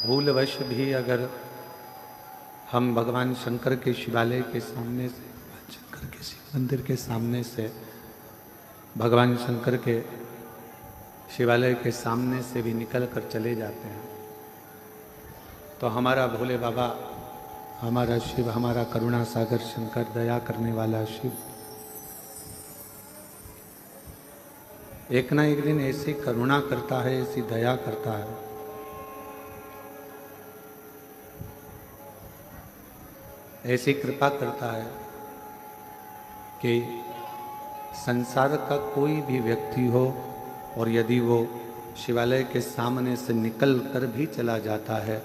भूलवश भी अगर हम भगवान शंकर के शिवालय के सामने से, शंकर के शिव मंदिर के सामने से, भगवान शंकर के शिवालय के सामने से भी निकल कर चले जाते हैं, तो हमारा भोले बाबा, हमारा शिव, हमारा करुणा सागर शंकर, दया करने वाला शिव एक ना एक दिन ऐसी करुणा करता है, ऐसी दया करता है, ऐसी कृपा करता है कि संसार का कोई भी व्यक्ति हो और यदि वो शिवालय के सामने से निकल कर भी चला जाता है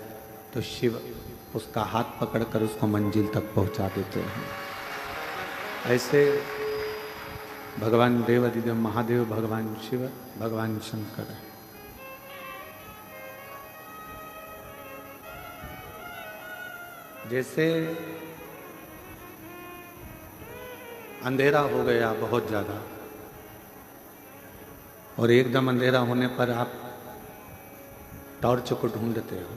तो शिव उसका हाथ पकड़कर उसको मंजिल तक पहुंचा देते हैं। ऐसे भगवान देवाधिदेव महादेव, भगवान शिव, भगवान शंकर है। जैसे अंधेरा हो गया बहुत ज्यादा और एकदम अंधेरा होने पर आप टॉर्च को ढूंढते हो,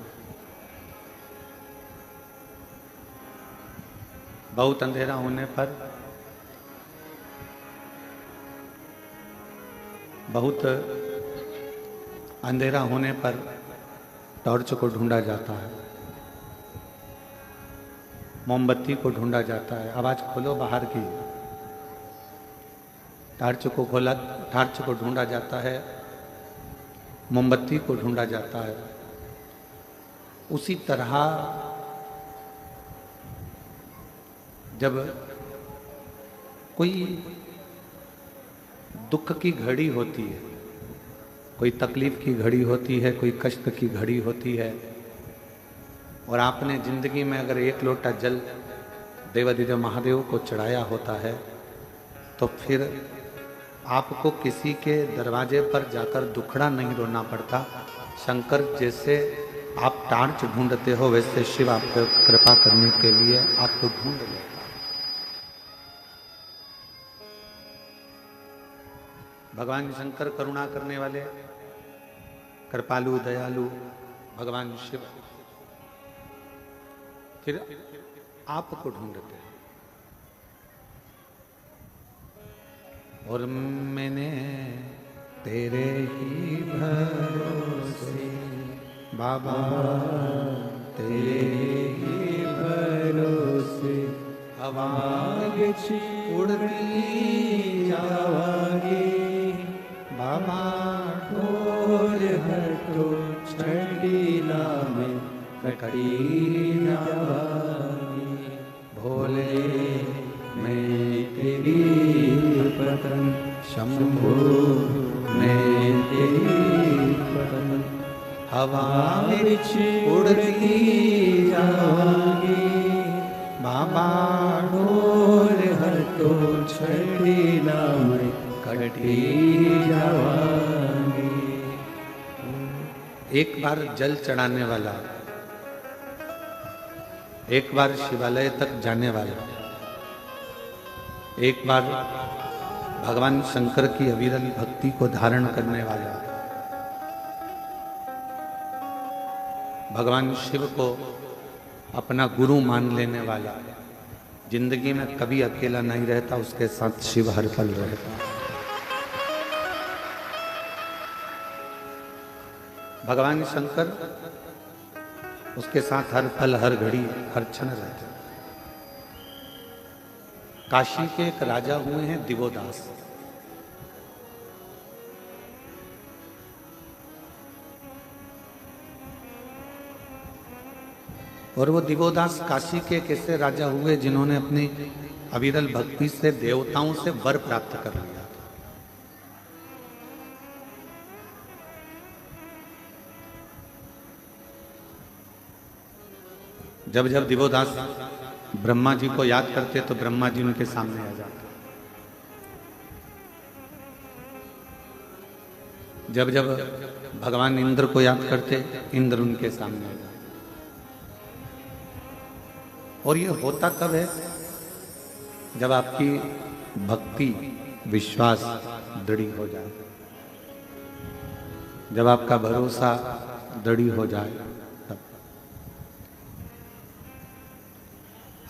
बहुत अंधेरा होने पर टॉर्च को ढूंढा जाता है, मोमबत्ती को ढूंढा जाता है। आवाज खोलो बाहर की। टॉर्च को ढूंढा जाता है, मोमबत्ती को ढूंढा जाता है। उसी तरह जब कोई दुख की घड़ी होती है, कोई तकलीफ की घड़ी होती है, कोई कष्ट की घड़ी होती है और आपने जिंदगी में अगर एक लोटा जल देवाधिदेव महादेव को चढ़ाया होता है तो फिर आपको किसी के दरवाजे पर जाकर दुखड़ा नहीं रोना पड़ता। शंकर जैसे आप टार्च ढूंढते हो वैसे शिव आपको कृपा करने के लिए आपको ढूंढ लेता। भगवान शंकर करुणा करने वाले, कृपालु, दयालु भगवान शिव फिर आपको ढूंढते हैं। और मैंने तेरे ही भरोसे बाबा, तेरे ही भरोसे हवा उड़ती जावागी बाबा, ढोल हटो छड़ीला में कटी जावागी। भोले मैं तेरी पतन, शंभो मैं तेरी पतन, हवा उड़ती जावागी बाबा, ढोल हटो छड़ीला में कटी जावागी। एक बार जल चढ़ाने वाला, एक बार शिवालय तक जाने वाला, एक बार भगवान शंकर की अविरल भक्ति को धारण करने वाला, भगवान शिव को अपना गुरु मान लेने वाला जिंदगी में कभी अकेला नहीं रहता, उसके साथ शिव हर पल रहता। भगवान शंकर उसके साथ हर पल, हर घड़ी, हर क्षण रहते। काशी के एक राजा हुए हैं दिवोदास। और वो दिवोदास काशी के एक ऐसे राजा हुए जिन्होंने अपनी अविरल भक्ति से देवताओं से वर प्राप्त कर लिया। जब जब दिवोदास ब्रह्मा जी को याद करते तो ब्रह्मा जी उनके सामने आ जाते। जब जब भगवान इंद्र को याद करते, इंद्र उनके सामने आ जाते। और ये होता कब है? जब आपकी भक्ति, विश्वास दृढ़ हो जाए, जब आपका भरोसा दृढ़ हो जाए, तब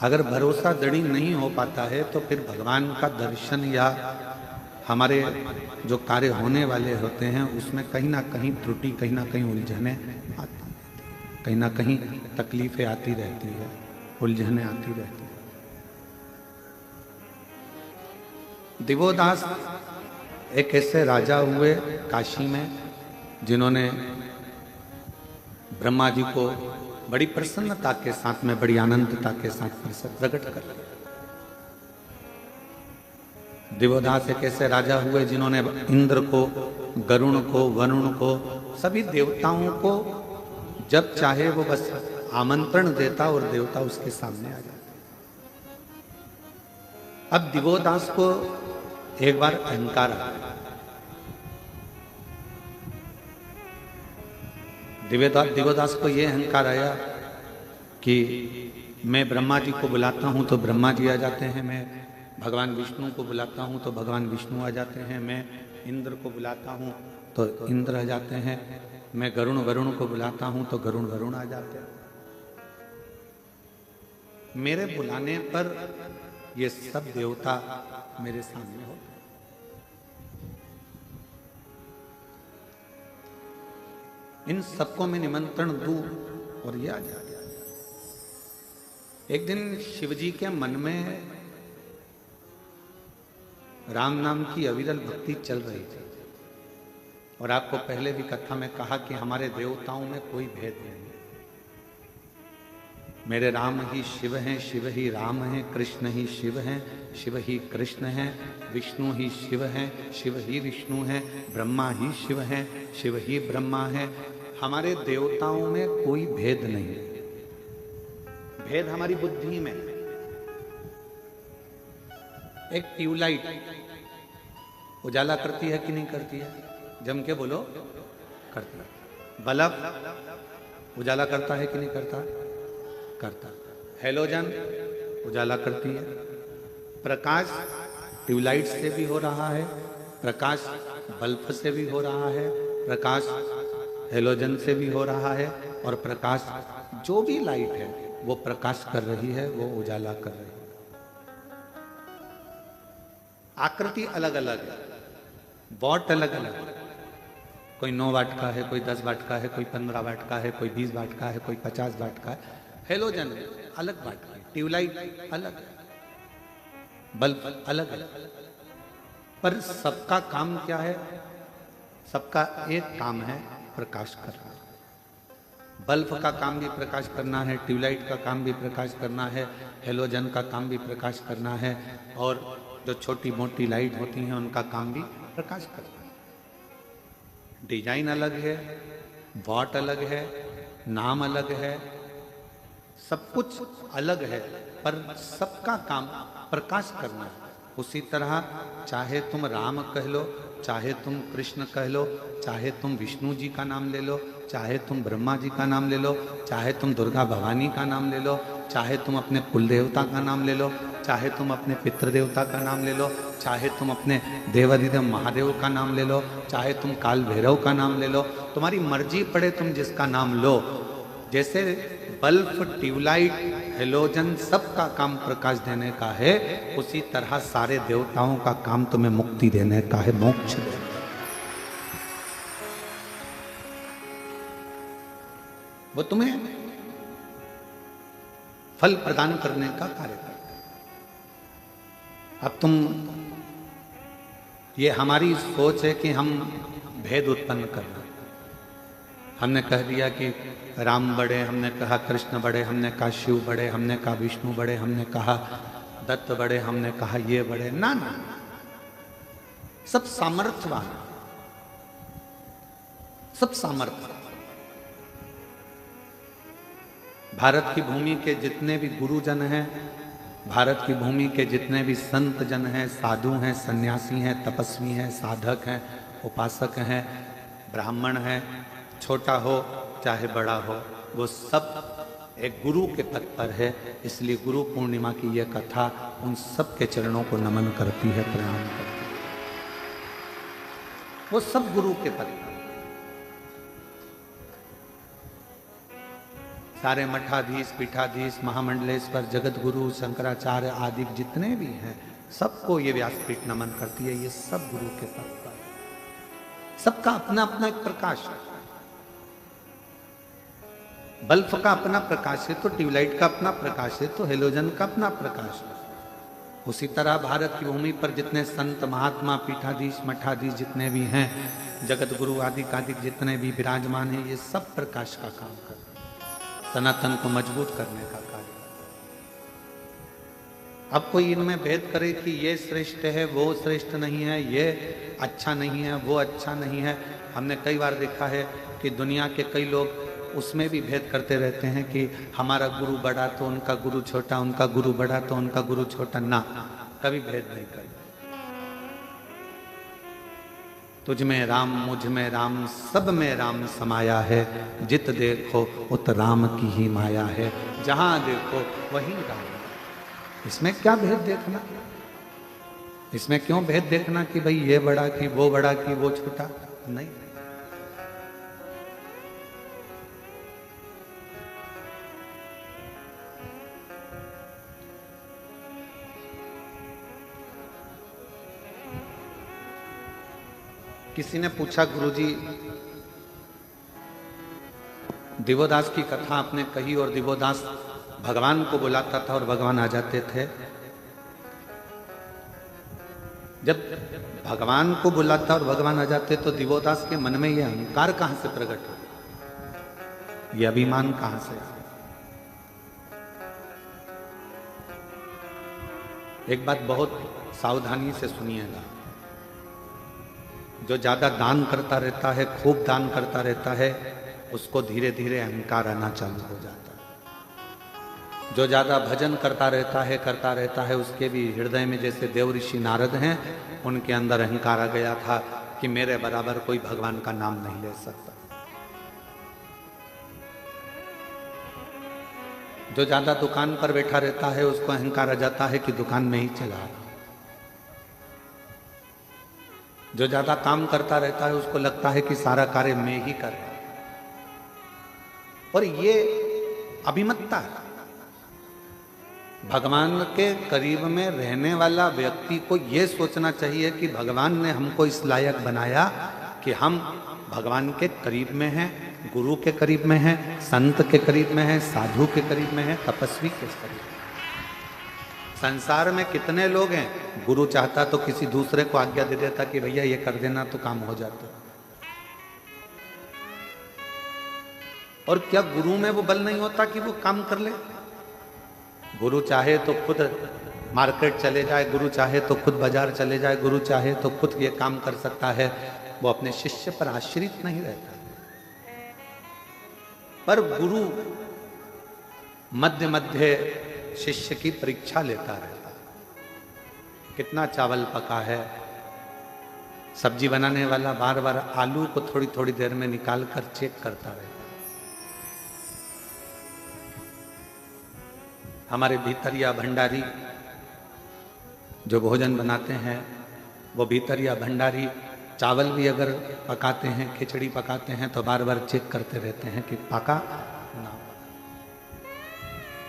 अगर भरोसा दृढ़ नहीं हो पाता है तो फिर भगवान का दर्शन या हमारे जो कार्य होने वाले होते हैं उसमें कहीं ना कहीं त्रुटि, कहीं ना कहीं उलझने आती, कहीं ना कहीं तकलीफें आती रहती है, उलझने आती रहती है। दिवोदास एक ऐसे राजा हुए काशी में जिन्होंने ब्रह्मा जी को बड़ी प्रसन्नता के साथ में, बड़ी आनंदता के साथ प्रकट कर दिया। दिवोदास एक ऐसे राजा हुए जिन्होंने इंद्र को, गरुण को, वरुण को, सभी देवताओं को जब चाहे वो बस आमंत्रण देता और देवता उसके सामने आ जाते। अब दिवोदास को एक बार अहंकार आ गया। दिवोदास को यह अहंकार आया कि मैं ब्रह्मा जी को बुलाता हूं तो ब्रह्मा जी आ जाते हैं, मैं भगवान विष्णु को बुलाता हूं तो भगवान विष्णु आ जाते हैं, मैं इंद्र को बुलाता हूं तो इंद्र आ जाते हैं, मैं वरुण को बुलाता हूं तो वरुण आ जाते हैं। मेरे बुलाने पर ये सब देवता मेरे सामने होते। इन सबको मैं निमंत्रण दूं और ये आ जाए। एक दिन शिवजी के मन में राम नाम की अविरल भक्ति चल रही थी। और आपको पहले भी कथा में कहा कि हमारे देवताओं में कोई भेद नहीं। मेरे राम ही शिव हैं, शिव ही राम हैं, कृष्ण ही शिव हैं, शिव ही कृष्ण हैं, विष्णु ही शिव हैं, शिव ही विष्णु हैं, ब्रह्मा ही शिव हैं, शिव ही ब्रह्मा हैं। हमारे देवताओं में कोई भेद नहीं। भेद हमारी बुद्धि में। एक ट्यूबलाइट उजाला करती है कि नहीं करती है? जम के बोलो, करती है। बल्ब उजाला करता है कि नहीं करता? करता। हेलोजन उजाला करती है। प्रकाश ट्यूबलाइट से भी हो रहा है, प्रकाश बल्ब से भी हो रहा है, प्रकाश हेलोजन से भी हो रहा है, और प्रकाश जो भी लाइट है वो प्रकाश कर रही है, वो उजाला कर रही है। आकृति अलग अलग है, वॉट अलग अलग है। कोई 9 वाट का है, कोई 10 वाट का है, कोई 15 वाट का है, कोई 20 वाट का है, कोई 50 वाट का है। हेलोजन अलग वाट का है, ट्यूबलाइट अलग है, बल्ब अलग है, पर सबका काम क्या है? सबका एक काम है, प्रकाश करना। बल्ब का काम भी प्रकाश करना है, ट्यूबलाइट का काम भी प्रकाश करना है, हेलोजन का काम भी प्रकाश करना है, और जो छोटी मोटी लाइट होती हैं उनका काम भी प्रकाश करना है। डिजाइन अलग है, वॉट अलग है, नाम अलग है, सब कुछ अलग है, पर सबका काम प्रकाश करना है। उसी तरह चाहे तुम राम कह लो, चाहे तुम कृष्ण कह लो, चाहे तुम विष्णु जी का नाम ले लो, चाहे तुम ब्रह्मा जी का नाम ले लो, चाहे तुम दुर्गा भवानी का नाम ले लो, चाहे तुम अपने कुल देवता का नाम ले लो, चाहे तुम अपने पितृ देवता का नाम ले लो, चाहे तुम अपने देवाधिदेव महादेव का नाम ले लो, चाहे तुम काल भैरव का नाम ले लो, तुम्हारी मर्जी पड़े तुम जिसका नाम लो। जैसे बल्ब, ट्यूबलाइट, हेलोजन सबका काम प्रकाश देने का है, उसी तरह सारे देवताओं का काम तुम्हें मुक्ति देने का है, मोक्ष देने का। वो तुम्हें फल प्रदान करने का कार्य करते हैं। अब तुम, ये हमारी सोच है कि हम भेद उत्पन्न करना। हमने कह दिया कि राम बड़े, हमने कहा कृष्ण बड़े, हमने कहा शिव बड़े, हमने कहा विष्णु बड़े, हमने कहा दत्त बड़े, हमने कहा ये बड़े। ना ना, सब सामर्थ्यवान, सब सामर्थ्य। भारत की भूमि के जितने भी गुरुजन हैं, भारत की भूमि के जितने भी संत जन हैं, साधु हैं, सन्यासी हैं, तपस्वी हैं, साधक हैं, उपासक हैं, ब्राह्मण हैं, छोटा हो चाहे बड़ा हो, वो सब एक गुरु के पद पर है। इसलिए गुरु पूर्णिमा की यह कथा उन सब के चरणों को नमन करती है, प्रणाम करती है। वो सब गुरु के पद पर। सारे मठाधीश, पीठाधीश, महामंडलेश्वर, जगत गुरु, शंकराचार्य आदि जितने भी हैं, सबको ये व्यासपीठ नमन करती है। ये सब गुरु के पद पर, सबका अपना अपना एक प्रकाश है। बल्ब का अपना प्रकाश है तो ट्यूबलाइट का अपना प्रकाश है, तो हेलोजन का अपना प्रकाश है। उसी तरह भारत की भूमि पर जितने संत, महात्मा, पीठाधीश, मठाधीश जितने भी हैं, जगत गुरु आदि कादिक जितने भी विराजमान हैं, ये सब प्रकाश का काम करते हैं, सनातन को मजबूत करने का कार्य। अब कोई इनमें भेद करे कि ये श्रेष्ठ है, वो श्रेष्ठ नहीं है, ये अच्छा नहीं है, वो अच्छा नहीं है। हमने कई बार देखा है कि दुनिया के कई लोग उसमें भी भेद करते रहते हैं कि हमारा गुरु बड़ा तो उनका गुरु छोटा, उनका गुरु बड़ा तो उनका गुरु छोटा। ना, कभी भेद नहीं करते। तुझ में राम, मुझ में राम, सब में राम समाया है। जित देखो उत राम की ही माया है। जहां देखो वही राम। इसमें क्या भेद देखना? इसमें क्यों भेद देखना कि भाई ये बड़ा कि वो छोटा? नहीं। किसी ने पूछा, गुरुजी दिवोदास की कथा आपने कही और दिवोदास भगवान को बुलाता था और भगवान आ जाते थे। जब भगवान को बुलाता और भगवान आ जाते तो दिवोदास के मन में यह अहंकार कहां से प्रकट हो, यह अभिमान कहां से? एक बात बहुत सावधानी से सुनिएगा। जो ज्यादा दान करता रहता है, खूब दान करता रहता है, उसको धीरे धीरे अहंकार आना चालू हो जाता है। जो ज्यादा भजन करता रहता है, उसके भी हृदय में, जैसे देव ऋषि नारद हैं, उनके अंदर अहंकार आ गया था कि मेरे बराबर कोई भगवान का नाम नहीं ले सकता। जो ज्यादा दुकान पर बैठा रहता है, उसको अहंकार आ जाता है कि दुकान में ही चला। जो ज्यादा काम करता रहता है, उसको लगता है कि सारा कार्य मैं ही कर रहा हूं। और ये अभिमतता है। भगवान के करीब में रहने वाला व्यक्ति को यह सोचना चाहिए कि भगवान ने हमको इस लायक बनाया कि हम भगवान के करीब में हैं, गुरु के करीब में हैं, संत के करीब में हैं, साधु के करीब में हैं, तपस्वी के करीब में। संसार में कितने लोग हैं, गुरु चाहता तो किसी दूसरे को आज्ञा दे देता कि भैया ये कर देना, तो काम हो जाता। और क्या गुरु में वो बल नहीं होता कि वो काम कर ले? गुरु चाहे तो खुद मार्केट चले जाए, गुरु चाहे तो खुद बाजार चले जाए, गुरु चाहे तो खुद ये काम कर सकता है। वो अपने शिष्य पर आश्रित नहीं रहता। पर गुरु मध्य मध्य शिष्य की परीक्षा लेता रहता है। कितना चावल पका है? सब्जी बनाने वाला बार बार आलू को थोड़ी थोड़ी देर में निकाल कर चेक करता रहता है। हमारे भीतरिया भंडारी जो भोजन बनाते हैं, वो भीतरिया भंडारी चावल भी अगर पकाते हैं, खिचड़ी पकाते हैं, तो बार बार चेक करते रहते हैं कि पका ना।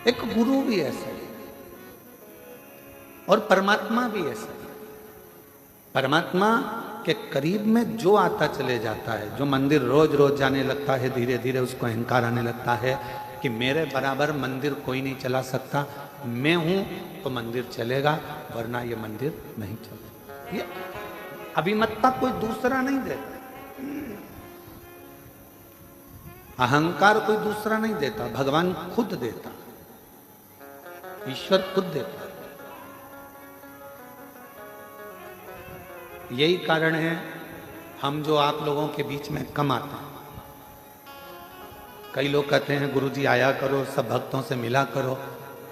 एक गुरु भी ऐसा है और परमात्मा भी ऐसा है। परमात्मा के करीब में जो आता चले जाता है, जो मंदिर रोज रोज जाने लगता है, धीरे धीरे उसको अहंकार आने लगता है कि मेरे बराबर मंदिर कोई नहीं चला सकता। मैं हूं तो मंदिर चलेगा, वरना ये मंदिर नहीं चलेगा। ये अभिमतता कोई दूसरा नहीं देता, अहंकार कोई दूसरा नहीं देता, भगवान खुद देता, ईश्वर खुद देता। यही कारण है हम जो आप लोगों के बीच में कम आते हैं। कई लोग कहते हैं गुरुजी आया करो, सब भक्तों से मिला करो।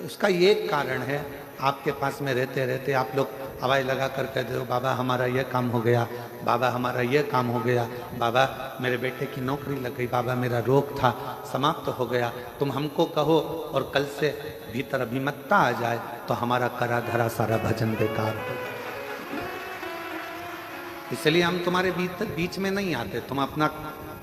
उसका ये कारण है, आपके पास में रहते रहते आप लोग आवाज़ लगा कर कहते हो, बाबा हमारा ये काम हो गया, बाबा हमारा ये काम हो गया, बाबा मेरे बेटे की नौकरी लग गई, बाबा मेरा रोग था समाप्त हो गया। तुम हमको कहो और कल से भीतर अभिमतता आ जाए तो हमारा करा धरा सारा भजन बेकार हो। इसलिए हम तुम्हारे बीच में नहीं आते। तुम अपना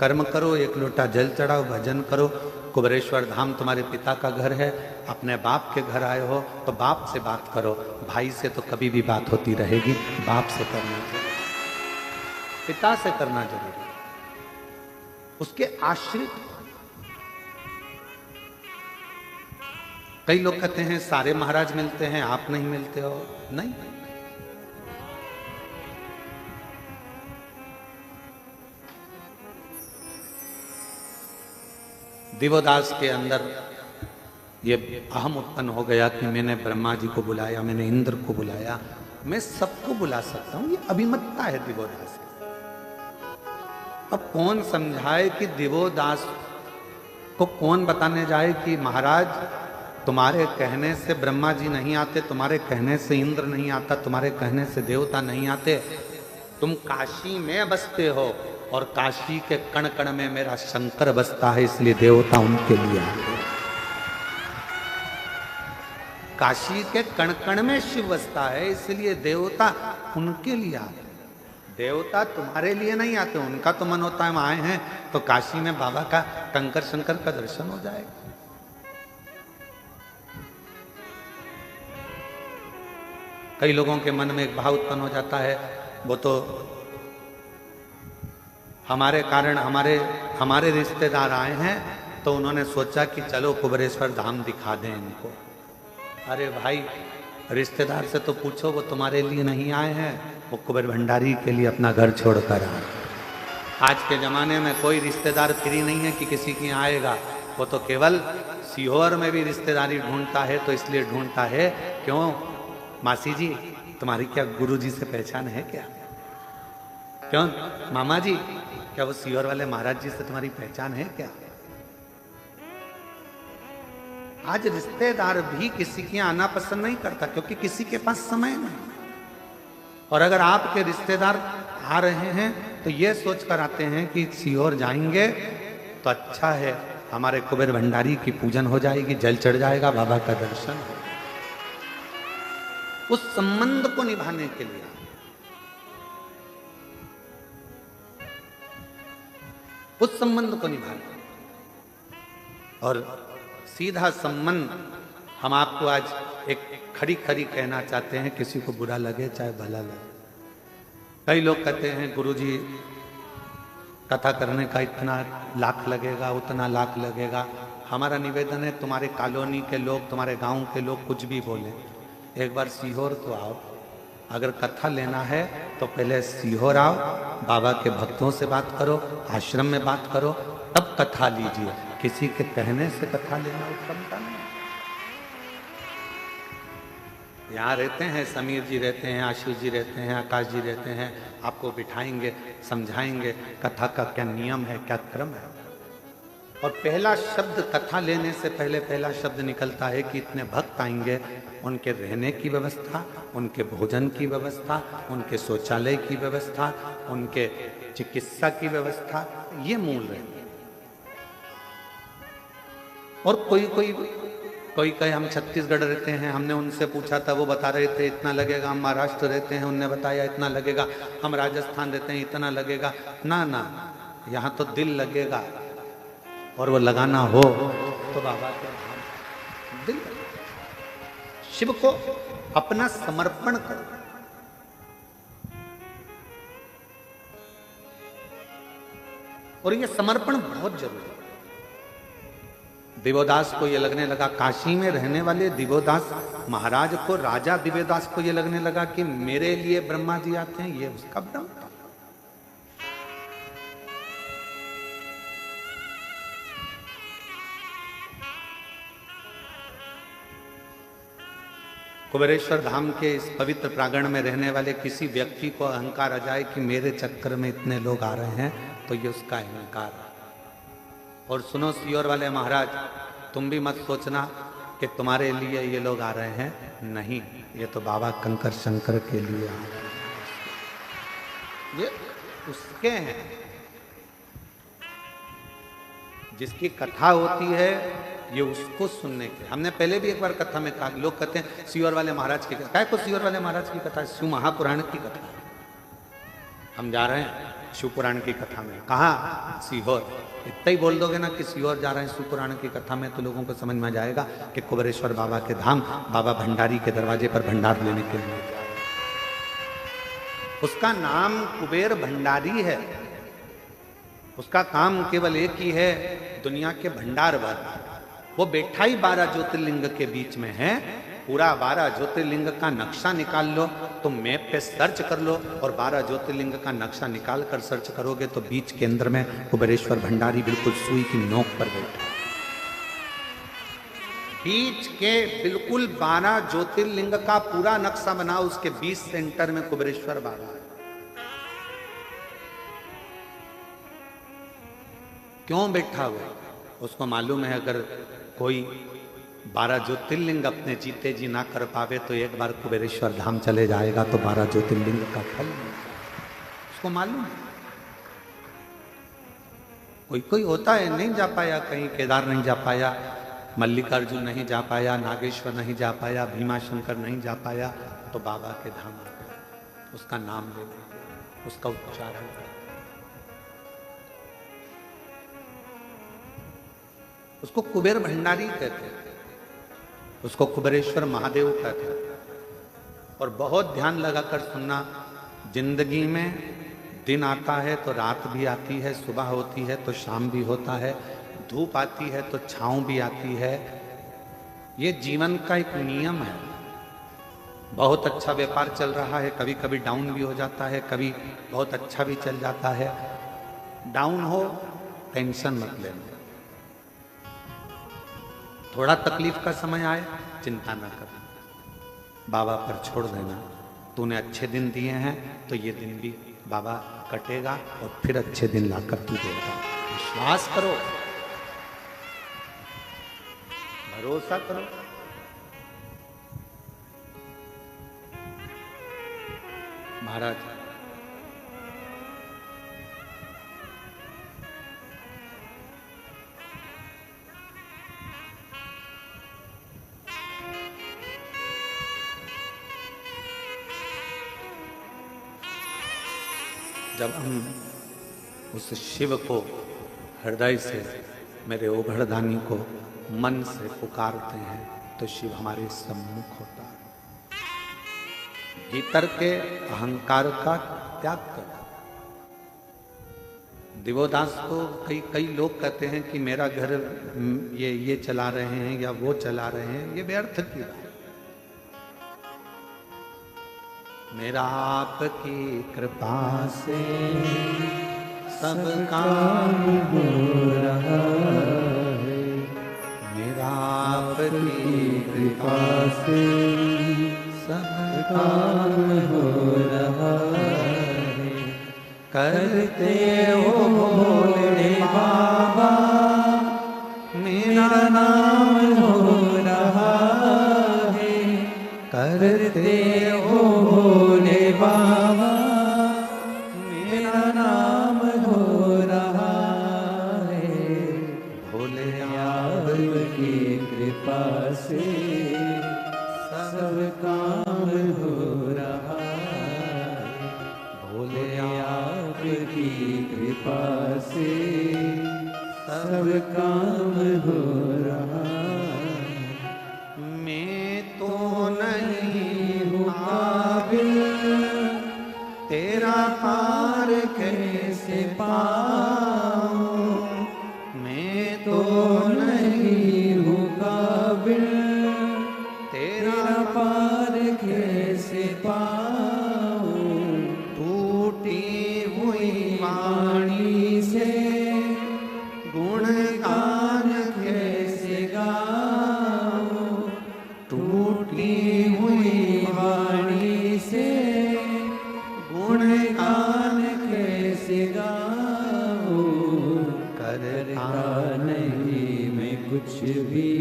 कर्म करो, एक लोटा जल चढ़ाओ, भजन करो, कुबेरेश्वर धाम तुम्हारे पिता का घर है, अपने बाप के घर आए हो तो बाप से बात करो। भाई से तो कभी भी बात होती रहेगी, बाप से करना जरूरी, पिता से करना जरूरी, उसके आश्रित। कई लोग कहते हैं सारे महाराज मिलते हैं, आप नहीं मिलते हो। नहीं, दिवोदास के अंदर ये अहम उत्पन्न हो गया कि मैंने ब्रह्मा जी को बुलाया, मैंने इंद्र को बुलाया, मैं सबको बुला सकता हूं। ये अभिमतता है दिवोदास की। अब कौन समझाए कि दिवोदास को कौन बताने जाए कि महाराज तुम्हारे कहने से ब्रह्मा जी नहीं आते, तुम्हारे कहने से इंद्र नहीं आता, तुम्हारे कहने से देवता नहीं आते। तुम काशी में बसते हो और काशी के कण कण में मेरा शंकर बसता है, इसलिए देवता उनके लिए आते। काशी के कण कण में शिव बसता है, इसलिए देवता उनके लिए आते। देवता तुम्हारे लिए नहीं आते, उनका तो मन होता है हम आए हैं तो काशी में बाबा का टंकर शंकर का दर्शन हो जाएगा। कई लोगों के मन में एक भाव उत्पन्न हो जाता है, वो तो हमारे कारण हमारे रिश्तेदार आए हैं तो उन्होंने सोचा कि चलो कुबेरेश्वर धाम दिखा दें इनको। अरे भाई, रिश्तेदार से तो पूछो, वो तुम्हारे लिए नहीं आए हैं, वो कुबेर भंडारी के लिए अपना घर छोड़कर आए। आज के जमाने में कोई रिश्तेदार फ्री नहीं है कि किसी की आएगा। वो तो केवल सीहोर में भी रिश्तेदारी ढूंढता है, तो इसलिए ढूंढता है क्यों, मासी जी तुम्हारी क्या गुरु जी से पहचान है क्या? क्यों मामा जी, क्या वो सीहोर वाले महाराज जी से तुम्हारी पहचान है क्या? आज रिश्तेदार भी किसी के आना पसंद नहीं करता, क्योंकि किसी के पास समय नहीं। और अगर आपके रिश्तेदार आ रहे हैं तो ये सोचकर आते हैं कि सीहोर जाएंगे तो अच्छा है, हमारे कुबेर भंडारी की पूजन हो जाएगी, जल चढ़ जाएगा, बाबा का दर्शन हो। उस संबंध को निभाने के लिए, उस संबंध को निभाने, और सीधा संबंध हम आपको आज एक खड़ी खड़ी कहना चाहते हैं, किसी को बुरा लगे चाहे भला लगे। कई लोग कहते हैं गुरुजी कथा करने का इतना लाख लगेगा, उतना लाख लगेगा। हमारा निवेदन है, तुम्हारे कॉलोनी के लोग, तुम्हारे गांव के लोग कुछ भी बोले, एक बार सीहोर तो आओ। अगर कथा लेना है तो पहले सीहोर आओ, बाबा के भक्तों से बात करो, आश्रम में बात करो, तब कथा लीजिए। किसी के कहने से कथा लेना उत्तमता नहीं। यहाँ रहते हैं, समीर जी रहते हैं, आशीष जी रहते हैं, आकाश जी रहते हैं, आपको बिठाएंगे, समझाएंगे कथा का क्या नियम है, क्या क्रम है। और पहला शब्द कथा लेने से पहले पहला शब्द निकलता है कि इतने भक्त आएंगे, उनके रहने की व्यवस्था, उनके भोजन की व्यवस्था, उनके शौचालय की व्यवस्था, उनके चिकित्सा की व्यवस्था, ये मूल रहते। और कोई कहे हम छत्तीसगढ़ रहते हैं, हमने उनसे पूछा था, वो बता रहे थे इतना लगेगा। हम महाराष्ट्र रहते हैं, उनने बताया इतना लगेगा। हम राजस्थान रहते हैं, इतना लगेगा। ना ना, यहाँ तो दिल लगेगा, और वो लगाना हो तो बाबा के दिल, शिव को अपना समर्पण करो। और ये समर्पण बहुत जरूरी है। दिवोदास को ये लगने लगा, काशी में रहने वाले दिवोदास महाराज को, राजा दिवोदास को ये लगने लगा कि मेरे लिए ब्रह्मा जी आते हैं, ये उसका भ्रम था। कुबेरेश्वर धाम के इस पवित्र प्रांगण में रहने वाले किसी व्यक्ति को अहंकार आ जाए कि मेरे चक्कर में इतने लोग आ रहे हैं, तो ये उसका अहंकार है। और सुनो सीहोर वाले महाराज, तुम भी मत सोचना कि तुम्हारे लिए ये लोग आ रहे हैं, नहीं, ये तो बाबा कंकर शंकर के लिए आ रहे हैं, ये उसके हैं। जिसकी कथा होती है ये उसको सुनने के। हमने पहले भी एक बार कथा में कहा, लोग कहते हैं सीहोर वाले महाराज की कथा, क्या को सीहोर वाले महाराज की कथा, शिव महापुराण की कथा। हम जा रहे हैं शिवपुराण की कथा में। कहाँ? सीहोर। इतना ही बोल दोगे ना कि सीहोर जा रहे हैं शिवपुराण की कथा में, तो लोगों को समझ में आ जाएगा कि कुबेरेश्वर बाबा के धाम, बाबा भंडारी के दरवाजे पर भंडार लेने के लिए। उसका नाम कुबेर भंडारी है। उसका काम केवल एक ही है, दुनिया के भंडार भरना। वो बैठा ही 12 ज्योतिर्लिंग के बीच में है। पूरा 12 ज्योतिर्लिंग का नक्शा निकाल लो, तुम मैप पे सर्च कर लो और 12 ज्योतिर्लिंग का नक्शा निकाल कर सर्च करोगे तो बीच केंद्र में कुबेरेश्वर भंडारी बिल्कुल सुई की नोक पर बैठा। बीच के बिल्कुल 12 ज्योतिर्लिंग का पूरा नक्शा बना, उसके 20 सेंटर में कुबेरेश्वर बाबा। क्यों बैठा हुआ? उसको मालूम है अगर कोई 12 ज्योतिर्लिंग अपने जीते जी ना कर पावे तो एक बार कुबेरेश्वर धाम चले जाएगा तो 12 ज्योतिर्लिंग का फल मिलेगा। उसको मालूम है। कोई कोई होता है नहीं जा पाया, कहीं केदार नहीं जा पाया, मल्लिकार्जुन नहीं जा पाया, नागेश्वर नहीं जा पाया, भीमाशंकर नहीं जा पाया, तो बाबा के धाम आ गया, उसका नाम ले लिया, उसका उच्चारण कर। उसको कुबेर भंडारी कहते हैं, उसको कुबेरेश्वर महादेव कहते हैं। और बहुत ध्यान लगाकर सुनना, जिंदगी में दिन आता है तो रात भी आती है, सुबह होती है तो शाम भी होता है, धूप आती है तो छांव भी आती है। ये जीवन का एक नियम है। बहुत अच्छा व्यापार चल रहा है, कभी कभी डाउन भी हो जाता है, कभी बहुत अच्छा भी चल जाता है। डाउन हो, टेंशन मत लेना। थोड़ा तकलीफ का समय आए, चिंता ना करना, बाबा पर छोड़ देना। तूने अच्छे दिन दिए हैं तो ये दिन भी बाबा कटेगा और फिर अच्छे दिन लाकर तू देगा। विश्वास करो, भरोसा करो। महाराज जब हम उस शिव को हृदय से, मेरे ओघड़दानी को मन से पुकारते हैं तो शिव हमारे सम्मुख होता है। भीतर के अहंकार का त्याग कर। दिवोदास को कई लोग कहते हैं कि मेरा घर ये चला रहे हैं या वो चला रहे हैं, ये व्यर्थ की बात। मेरा आपकी कृपा से सब काम हो रहा है, मेरा आपकी कृपा से सब काम हो रहा है। करते हो भोले बाबा, मेरा नाम हो रहा है। करते हो भोले बाबा, मेरा नाम हो रहा है। भोले आपकी कृपा से सब काम हो रहा है। भोले आपकी कृपा से सब काम हो रहा है। मैं तो नहीं हूँ काबिल, तेरा पार कैसे पाऊं। मैं तो नहीं हूँ काबिल, तेरा पार कैसे पाऊं। टूटी हुई वाणी से गुणगान कैसे गाऊं। टूटी हुई वाणी से गुणगान कैसे गाऊं। करता नहीं मैं कुछ भी,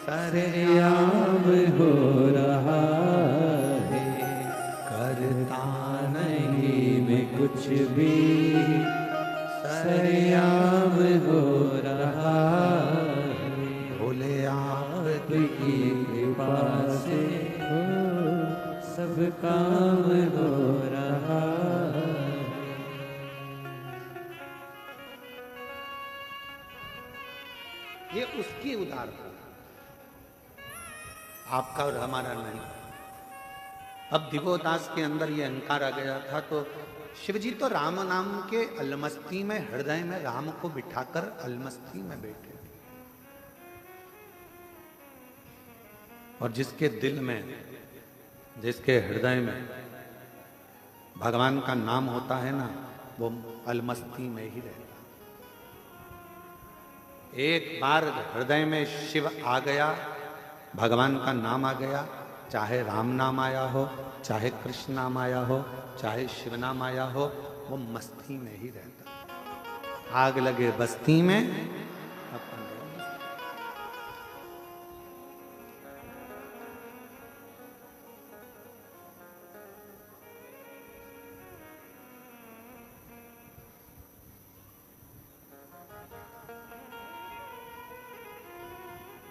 सरेआम हो रहा है। करता नहीं मैं कुछ भी, सरेआम हो रहा है। भोले आपकी कृपा से सब काम हो रहा है। ये उसकी उदारता, आपका और हमारा नहीं। अब दिवोदास के अंदर ये अहंकार आ गया था, तो शिवजी तो राम नाम के अलमस्ती में, हृदय में राम को बिठाकर अलमस्ती में बैठे। और जिसके दिल में, जिसके हृदय में भगवान का नाम होता है ना, वो अलमस्ती में ही रहता। एक बार हृदय में शिव आ गया, भगवान का नाम आ गया, चाहे राम नाम आया हो, चाहे कृष्ण नाम आया हो, चाहे शिव नाम आया हो, वो मस्ती में ही रहता। आग लगे बस्ती में, अपन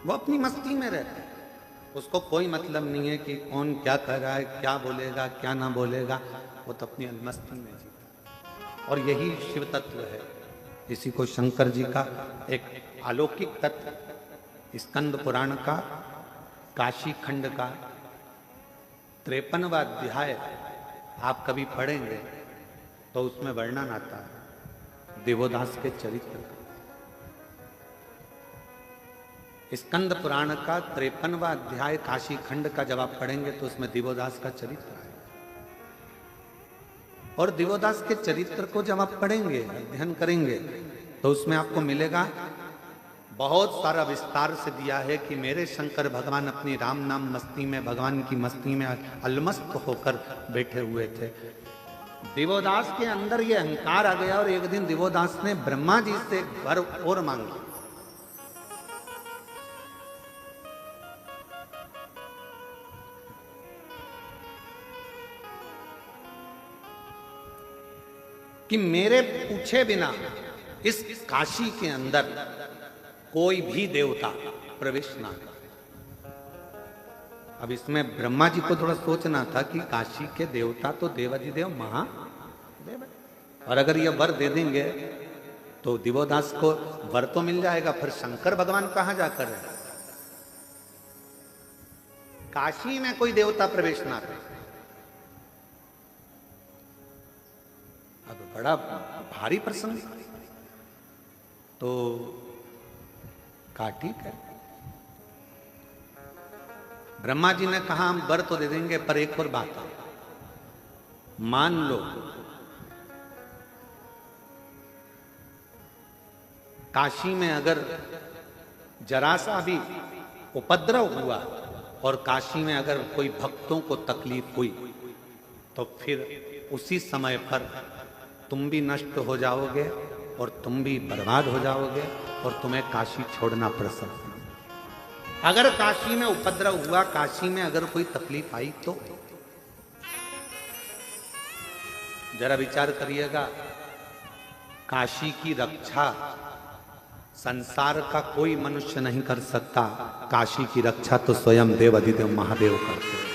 वो अपनी मस्ती में रहता है। उसको कोई मतलब नहीं है कि कौन क्या कर रहा है, क्या बोलेगा, क्या ना बोलेगा। वो तो अपनी मस्ती में जीता। और यही शिव तत्व है। इसी को शंकर जी का एक अलौकिक तत्व स्कंद पुराण का काशी खंड का 53वां अध्याय आप कभी पढ़ेंगे तो उसमें वर्णन आता है देवोदास के चरित्र का। स्कंद पुराण का 53वां अध्याय काशी खंड का जब आप पढ़ेंगे तो उसमें दिवोदास का चरित्र है। और दिवोदास के चरित्र को जब आप पढ़ेंगे, अध्ययन करेंगे, तो उसमें आपको मिलेगा बहुत सारा विस्तार से दिया है कि मेरे शंकर भगवान अपनी राम नाम मस्ती में, भगवान की मस्ती में अलमस्त होकर बैठे हुए थे। दिवोदास के अंदर ये अहंकार आ गया और एक दिन दिवोदास ने ब्रह्मा जी से एक वर और मांगी। कि मेरे पूछे बिना इस काशी के अंदर कोई भी देवता प्रवेश ना करे। अब इसमें ब्रह्मा जी को थोड़ा सोचना था कि काशी के देवता तो देवाधिदेव महादेव, और अगर ये वर दे देंगे तो दिवोदास को वर तो मिल जाएगा, फिर शंकर भगवान कहां जाकर है? काशी में कोई देवता प्रवेश ना करे। अब बड़ा भारी प्रसंग, तो कहा ठीक है। ब्रह्मा जी ने कहा हम वर तो दे देंगे, पर एक और बात है, मान लो काशी में अगर जरा सा भी उपद्रव हुआ और काशी में अगर कोई भक्तों को तकलीफ हुई तो फिर उसी समय पर तुम भी नष्ट हो जाओगे और तुम भी बर्बाद हो जाओगे और तुम्हें काशी छोड़ना पड़ सकता। अगर काशी में उपद्रव हुआ, काशी में अगर कोई तकलीफ आई तो जरा विचार करिएगा, काशी की रक्षा संसार का कोई मनुष्य नहीं कर सकता, काशी की रक्षा तो स्वयं देवाधिदेव महादेव करते हैं।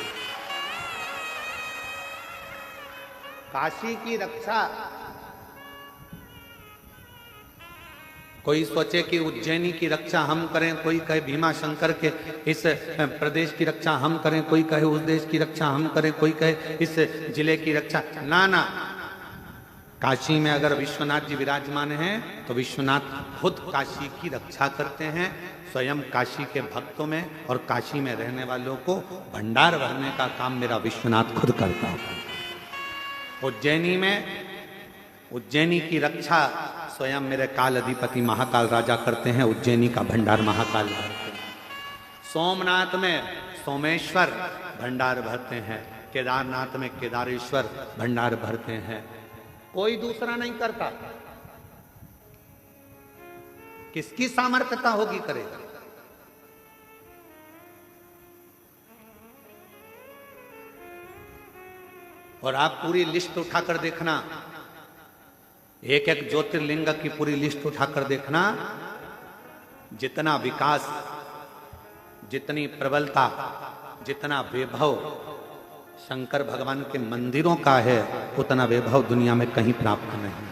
काशी की रक्षा कोई सोचे कि उज्जैनी की रक्षा हम करें, कोई कहे भीमा शंकर के इस प्रदेश की रक्षा हम करें, कोई कहे उस देश की रक्षा हम करें, कोई कहे इस जिले की रक्षा। ना ना, काशी में अगर विश्वनाथ जी विराजमान हैं तो विश्वनाथ खुद काशी की रक्षा करते हैं, स्वयं काशी के भक्तों में और काशी में रहने वालों को भंडार भरने का काम मेरा विश्वनाथ खुद करता है। उज्जैनी में उज्जैनी की रक्षा स्वयं मेरे काल अधिपति महाकाल राजा करते हैं, उज्जैनी का भंडार महाकाल भरते हैं। सोमनाथ में सोमेश्वर भंडार भरते हैं, केदारनाथ में केदारेश्वर भंडार भरते हैं। कोई दूसरा नहीं करता। किसकी सामर्थ्यता होगी करेगा? और आप पूरी लिस्ट उठाकर देखना, एक एक ज्योतिर्लिंग की पूरी लिस्ट उठाकर देखना, जितना विकास, जितनी प्रबलता, जितना वैभव शंकर भगवान के मंदिरों का है, उतना वैभव दुनिया में कहीं प्राप्त नहीं।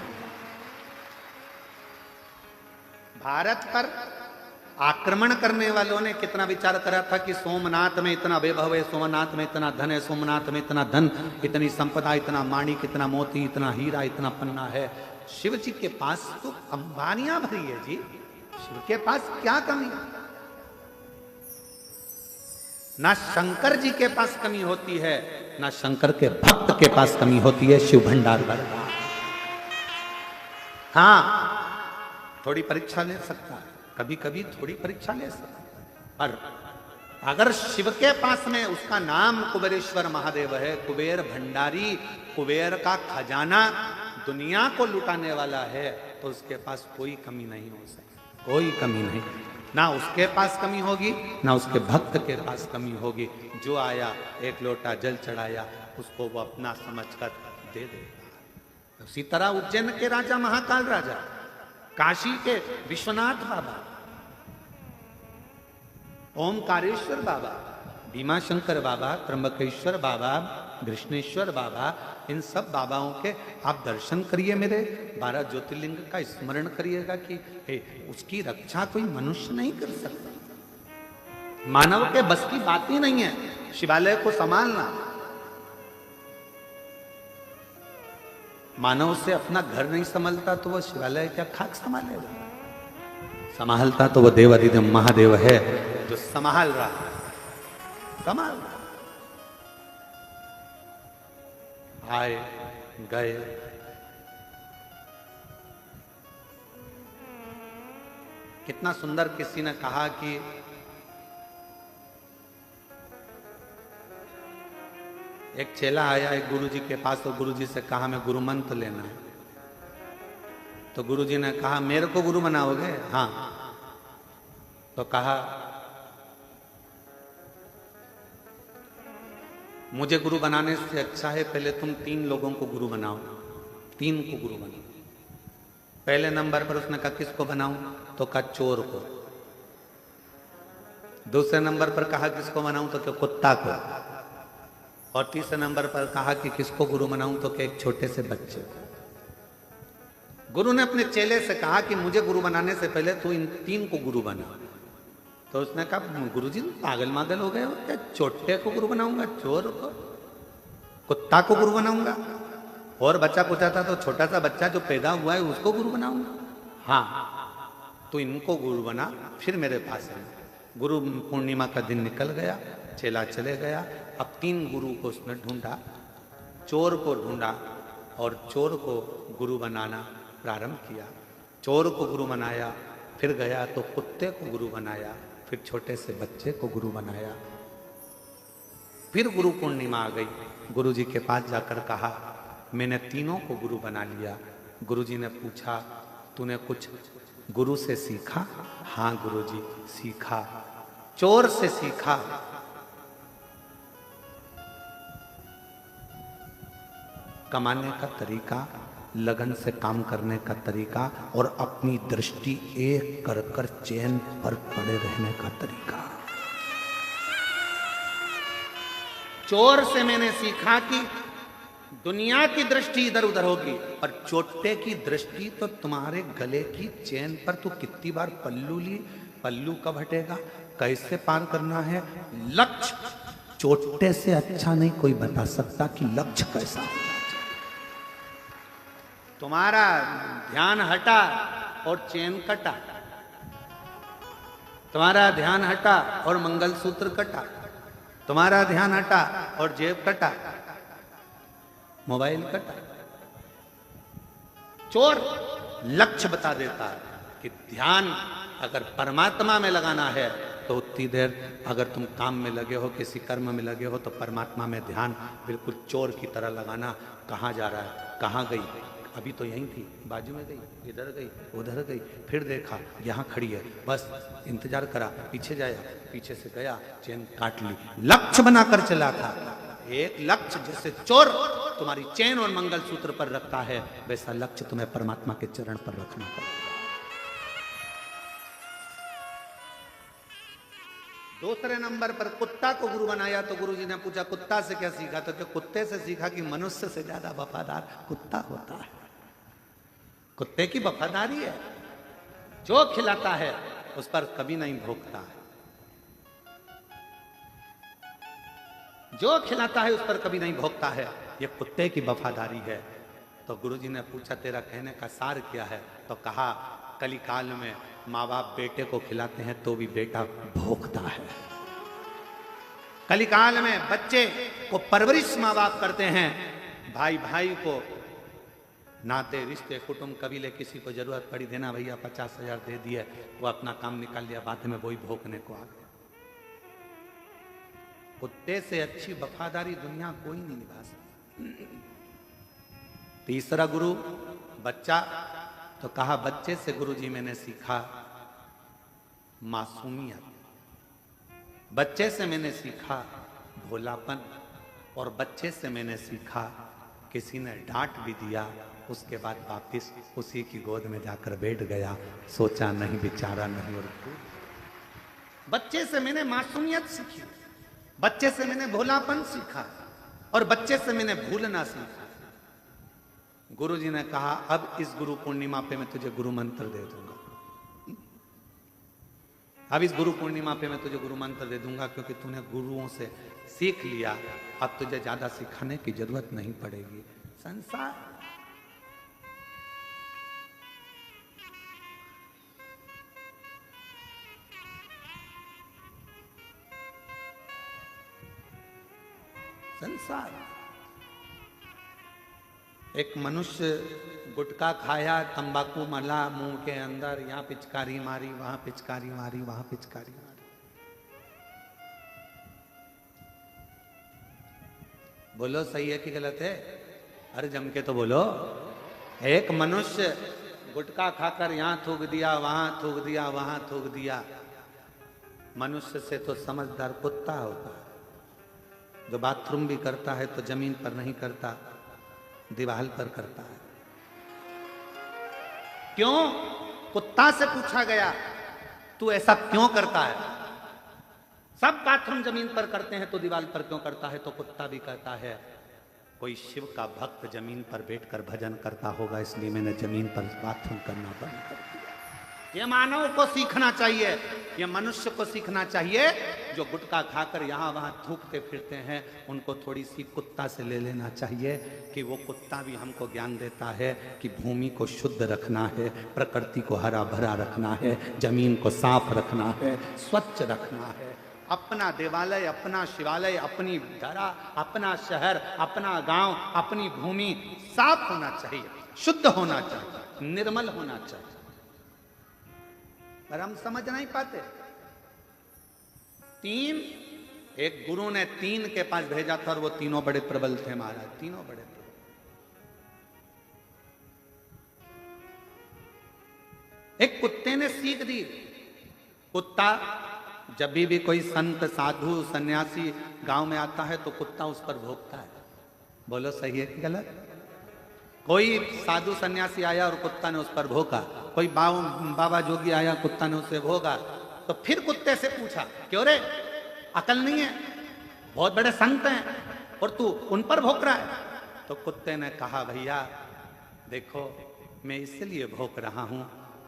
भारत पर आक्रमण करने वालों ने कितना विचार करा था कि सोमनाथ में इतना वैभव है, सोमनाथ में इतना धन है, सोमनाथ में इतना धन, इतनी संपदा, इतना माणिक, इतना मोती, इतना हीरा, इतना पन्ना है। शिव जी के पास तो अंबानियां भरी है जी, शिव के पास क्या कमी है? ना शंकर जी के पास कमी होती है, ना शंकर के भक्त के पास कमी होती है। शिव भंडार भरा। हाँ, थोड़ी परीक्षा ले सकता है, कभी कभी थोड़ी परीक्षा ले सकता है, पर अगर शिव के पास में उसका नाम कुबेरेश्वर महादेव है, कुबेर भंडारी, कुबेर का खजाना दुनिया को लुटाने वाला है, तो उसके पास कोई कमी नहीं हो सकती, कोई कमी नहीं। ना उसके पास कमी होगी, ना उसके भक्त के पास कमी होगी। जो आया एक लोटा जल चढ़ाया, उसको वो अपना समझकर दे देगा। उसी तरह उज्जैन के राजा महाकाल राजा, काशी के विश्वनाथ बाबा, ओमकारेश्वर बाबा, भीमाशंकर बाबा, त्र्यंबकेश्वर बाबा, कृष्णेश्वर बाबा, इन सब बाबाओं के आप दर्शन करिए, मेरे 12 ज्योतिर्लिंग का स्मरण करिएगा कि उसकी रक्षा कोई मनुष्य नहीं कर सकता। मानव के बस की बात ही नहीं है शिवालय को संभालना। मानव से अपना घर नहीं संभलता तो वह शिवालय क्या खाक संभालेगा? संभालता तो वह देवाधिदेव महादेव है जो संभाल रहा है, संभाल रहा। आए गए, कितना सुंदर किसी ने कहा कि एक चेला आया एक गुरुजी के पास, तो गुरुजी से कहा मैं गुरु मंत्र लेना है। तो गुरुजी ने कहा मेरे को गुरु बनाओगे? हाँ। तो कहा मुझे गुरु बनाने से अच्छा है पहले तुम 3 लोगों को गुरु बनाओ, 3 को गुरु बनाओ। पहले नंबर पर उसने कहा किसको बनाऊं? तो कहा चोर को। दूसरे नंबर पर कहा किसको बनाऊं? तो क्या कुत्ता को। और तीसरे नंबर पर कहा कि किसको गुरु बनाऊं? तो क्या एक छोटे से बच्चे को। गुरु ने अपने चेले से कहा कि मुझे गुरु बनाने से पहले तू इन 3 को गुरु बना। तो उसने कहा गुरुजी पागल मागल हो गए हो क्या? छोटे को गुरु बनाऊंगा, चोर को, कुत्ता को गुरु बनाऊंगा? और बच्चा पूछा था तो छोटा सा बच्चा जो पैदा हुआ है उसको गुरु बनाऊंगा? हाँ, तो इनको गुरु बना, फिर मेरे पास है। गुरु पूर्णिमा का दिन निकल गया, चेला चले गया। अब 3 गुरु को उसने ढूंढा, चोर को ढूंढा और चोर को गुरु बनाना प्रारंभ किया। चोर को गुरु बनाया, फिर गया तो कुत्ते को गुरु बनाया, फिर छोटे से बच्चे को गुरु बनाया। फिर गुरु पूर्णिमा आ गई, गुरुजी के पास जाकर कहा मैंने 3 को गुरु बना लिया। गुरुजी ने पूछा तूने कुछ गुरु से सीखा? हाँ गुरुजी सीखा। चोर से सीखा। कमाने का तरीका, लगन से काम करने का तरीका और अपनी दृष्टि एक कर कर चैन पर पड़े रहने का तरीका। चोर से मैंने सीखा कि दुनिया की दृष्टि इधर उधर होगी, पर चोटे की दृष्टि तो तुम्हारे गले की चैन पर। तू कितनी बार पल्लू ली, पल्लू कब हटेगा, कैसे पार करना है, लक्ष्य चोटे से अच्छा नहीं कोई बता सकता कि लक्ष्य कैसा होगा। तुम्हारा ध्यान हटा और चैन कटा, तुम्हारा ध्यान हटा और मंगलसूत्र कटा, तुम्हारा ध्यान हटा और जेब कटा, मोबाइल कटा। चोर लक्ष्य बता देता है कि ध्यान अगर परमात्मा में लगाना है तो उतनी देर, अगर तुम काम में लगे हो, किसी कर्म में लगे हो, तो परमात्मा में ध्यान बिल्कुल चोर की तरह लगाना। कहाँ जा रहा है, कहाँ गई, अभी तो यहीं थी, बाजू में गई, इधर गई, उधर गई, फिर देखा यहाँ खड़ी है, बस इंतजार करा, पीछे जाया, पीछे से गया, चैन काट ली। लक्ष्य बनाकर चला था। एक लक्ष्य जैसे चोर तुम्हारी चैन और मंगलसूत्र पर रखता है, वैसा लक्ष्य तुम्हें परमात्मा के चरण पर रखना पड़ेगा। दूसरे नंबर पर कुत्ता को गुरु बनाया, तो गुरुजी ने पूछा कुत्ता से क्या सीखा? तो कुत्ते से सीखा कि मनुष्य से ज्यादा वफादार कुत्ता होता है। कुत्ते की वफादारी है, जो खिलाता है उस पर कभी नहीं भोगता है, जो खिलाता है उस पर कभी नहीं भोगता है। ये कुत्ते की वफादारी है। तो गुरुजी ने पूछा तेरा कहने का सार क्या है? तो कहा कलिकाल में माँ बाप बेटे को खिलाते हैं तो भी बेटा भोगता है। कलिकाल में बच्चे को परवरिश माँ बाप करते हैं, भाई भाई को, नाते रिश्ते कुटुंब कबीले, किसी को जरूरत पड़ी देना भैया 50,000 दे दिए, वो अपना काम निकाल लिया, बाद में वही भोगने को आ गया। कुत्ते से अच्छी वफादारी दुनिया कोई नहीं निभा सकता। तीसरा गुरु बच्चा। तो कहा बच्चे से गुरुजी मैंने सीखा मासूमियत, बच्चे से मैंने सीखा भोलापन, और बच्चे से मैंने सीखा किसी ने डांट भी दिया उसके बाद वापिस उसी की गोद में जाकर बैठ गया, सोचा नहीं विचारा नहीं। और बच्चे से मैंने मासूमियत सीखी, बच्चे से मैंने भोलापन सीखा, और बच्चे से मैंने भूलना सीखा। गुरुजी ने कहा अब इस गुरु पूर्णिमा पे मैं तुझे गुरु मंत्र दे दूंगा, अब इस गुरु पूर्णिमा पे मैं तुझे गुरु मंत्र दे दूंगा, क्योंकि तूने गुरुओं से सीख लिया, अब तुझे ज्यादा सिखाने की जरूरत नहीं पड़ेगी। संसार संसार एक मनुष्य गुटखा खाया, तंबाकू मला मुंह के अंदर, यहां पिचकारी मारी, वहां पिचकारी मारी, वहां पिचकारी मारी। बोलो सही है कि गलत है? अरे जम के तो बोलो। एक मनुष्य गुटखा खाकर यहां थूक दिया, वहां थूक दिया, वहां थूक दिया। मनुष्य से तो समझदार कुत्ता होता है, जो बाथरूम भी करता है तो जमीन पर नहीं करता, दीवार पर करता है। क्यों? कुत्ता से पूछा गया तू ऐसा क्यों करता है? सब बाथरूम जमीन पर करते हैं तो दीवार पर क्यों करता है? तो कुत्ता भी कहता है कोई शिव का भक्त जमीन पर बैठकर भजन करता होगा, इसलिए मैंने जमीन पर बाथरूम करना बंद कर दिया। ये मानव को सीखना चाहिए, ये मनुष्य को सीखना चाहिए। जो गुटखा खाकर यहाँ वहाँ थूकते फिरते हैं, उनको थोड़ी सी कुत्ता से ले लेना चाहिए कि वो कुत्ता भी हमको ज्ञान देता है कि भूमि को शुद्ध रखना है, प्रकृति को हरा भरा रखना है, जमीन को साफ रखना है, स्वच्छ रखना है। अपना देवालय, अपना शिवालय, अपनी धरा, अपना शहर, अपना गांव, अपनी भूमि साफ होना चाहिए, शुद्ध होना चाहिए, निर्मल होना चाहिए। पर हम समझ नहीं पाते। एक गुरु ने 3 के पास भेजा था और वो तीनों बड़े प्रबल थे महाराज, तीनों बड़े प्रबल। एक कुत्ते ने सीख दी। कुत्ता जब भी कोई संत साधु सन्यासी गांव में आता है तो कुत्ता उस पर भौंकता है। बोलो सही है कि गलत? कोई साधु सन्यासी आया और कुत्ता ने उस पर भौंका, कोई बाबा जोगी आया, कुत्ता ने उसे भौंका। तो फिर कुत्ते से पूछा क्यों रे, अकल नहीं है, बहुत बड़े संत हैं और तू उन पर भौंक रहा है? तो कुत्ते ने कहा भैया देखो, मैं इसलिए भौंक रहा हूं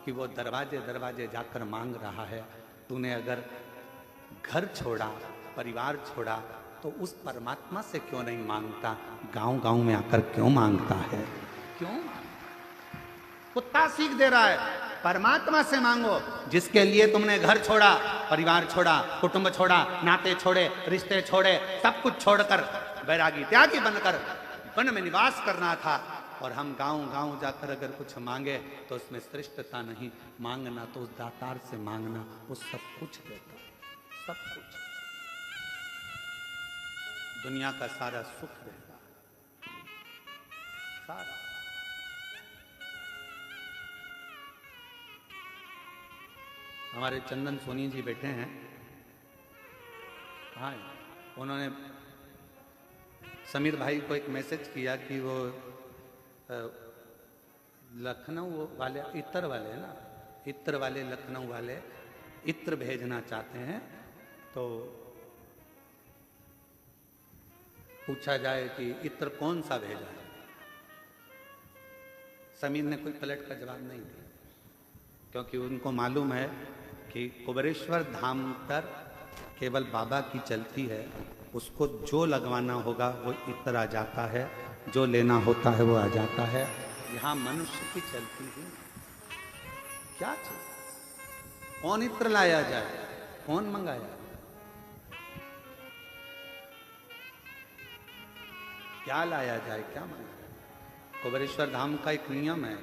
कि वो दरवाजे दरवाजे जाकर मांग रहा है। तूने अगर घर छोड़ा, परिवार छोड़ा, तो उस परमात्मा से क्यों नहीं मांगता? गांव गांव में आकर क्यों मांगता है? क्यों? कुत्ता सीख दे रहा है, परमात्मा से मांगो, जिसके लिए तुमने घर छोड़ा, परिवार छोड़ा, कुटुंब छोड़ा, नाते छोड़े, रिश्ते छोड़े, सब कुछ छोड़कर बैरागी त्यागी बनकर वन में निवास करना था। और हम गांव गांव जाकर अगर कुछ मांगे तो उसमें श्रेष्ठता नहीं, मांगना तो उस दातार से मांगना, वो सब कुछ देता, सब कुछ, दुनिया का सारा सुख देता, सारा। हमारे चंदन सोनी जी बैठे हैं, हाँ, उन्होंने समीर भाई को एक मैसेज किया कि वो लखनऊ वाले, इत्र वाले है ना, इत्र वाले, लखनऊ वाले इत्र भेजना चाहते हैं। तो पूछा जाए कि इत्र कौन सा भेजा है? समीर ने कोई पलट का जवाब नहीं दिया, क्योंकि उनको मालूम है कि कुबेरेश्वर धाम पर केवल बाबा की चलती है, उसको जो लगवाना होगा वो इत्र आ जाता है, जो लेना होता है वो आ जाता है। यहाँ मनुष्य की चलती ही क्या चीज, कौन इत्र लाया जाए, कौन मंगाया, क्या लाया जाए, क्या मंगाया। कुबेरेश्वर धाम का एक नियम है।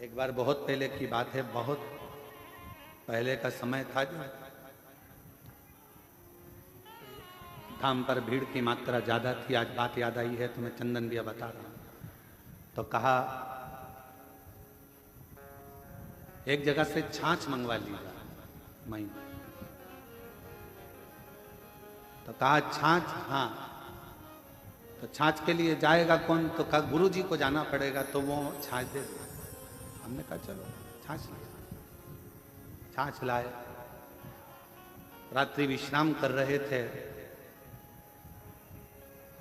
एक बार बहुत पहले की बात है, बहुत पहले का समय था, जो धाम पर भीड़ की मात्रा ज्यादा थी। आज बात याद आई है तो मैं चंदन भैया बता रहा हूं। तो कहा एक जगह से छाछ मंगवा लिया मई, तो कहा छाछ, हाँ तो छाछ के लिए जाएगा कौन, तो कहा गुरु जी को जाना पड़ेगा, तो वो छाछ दे दिया। हमने कहा चलो छाछ लाए, छाछ लाए। रात्रि विश्राम कर रहे थे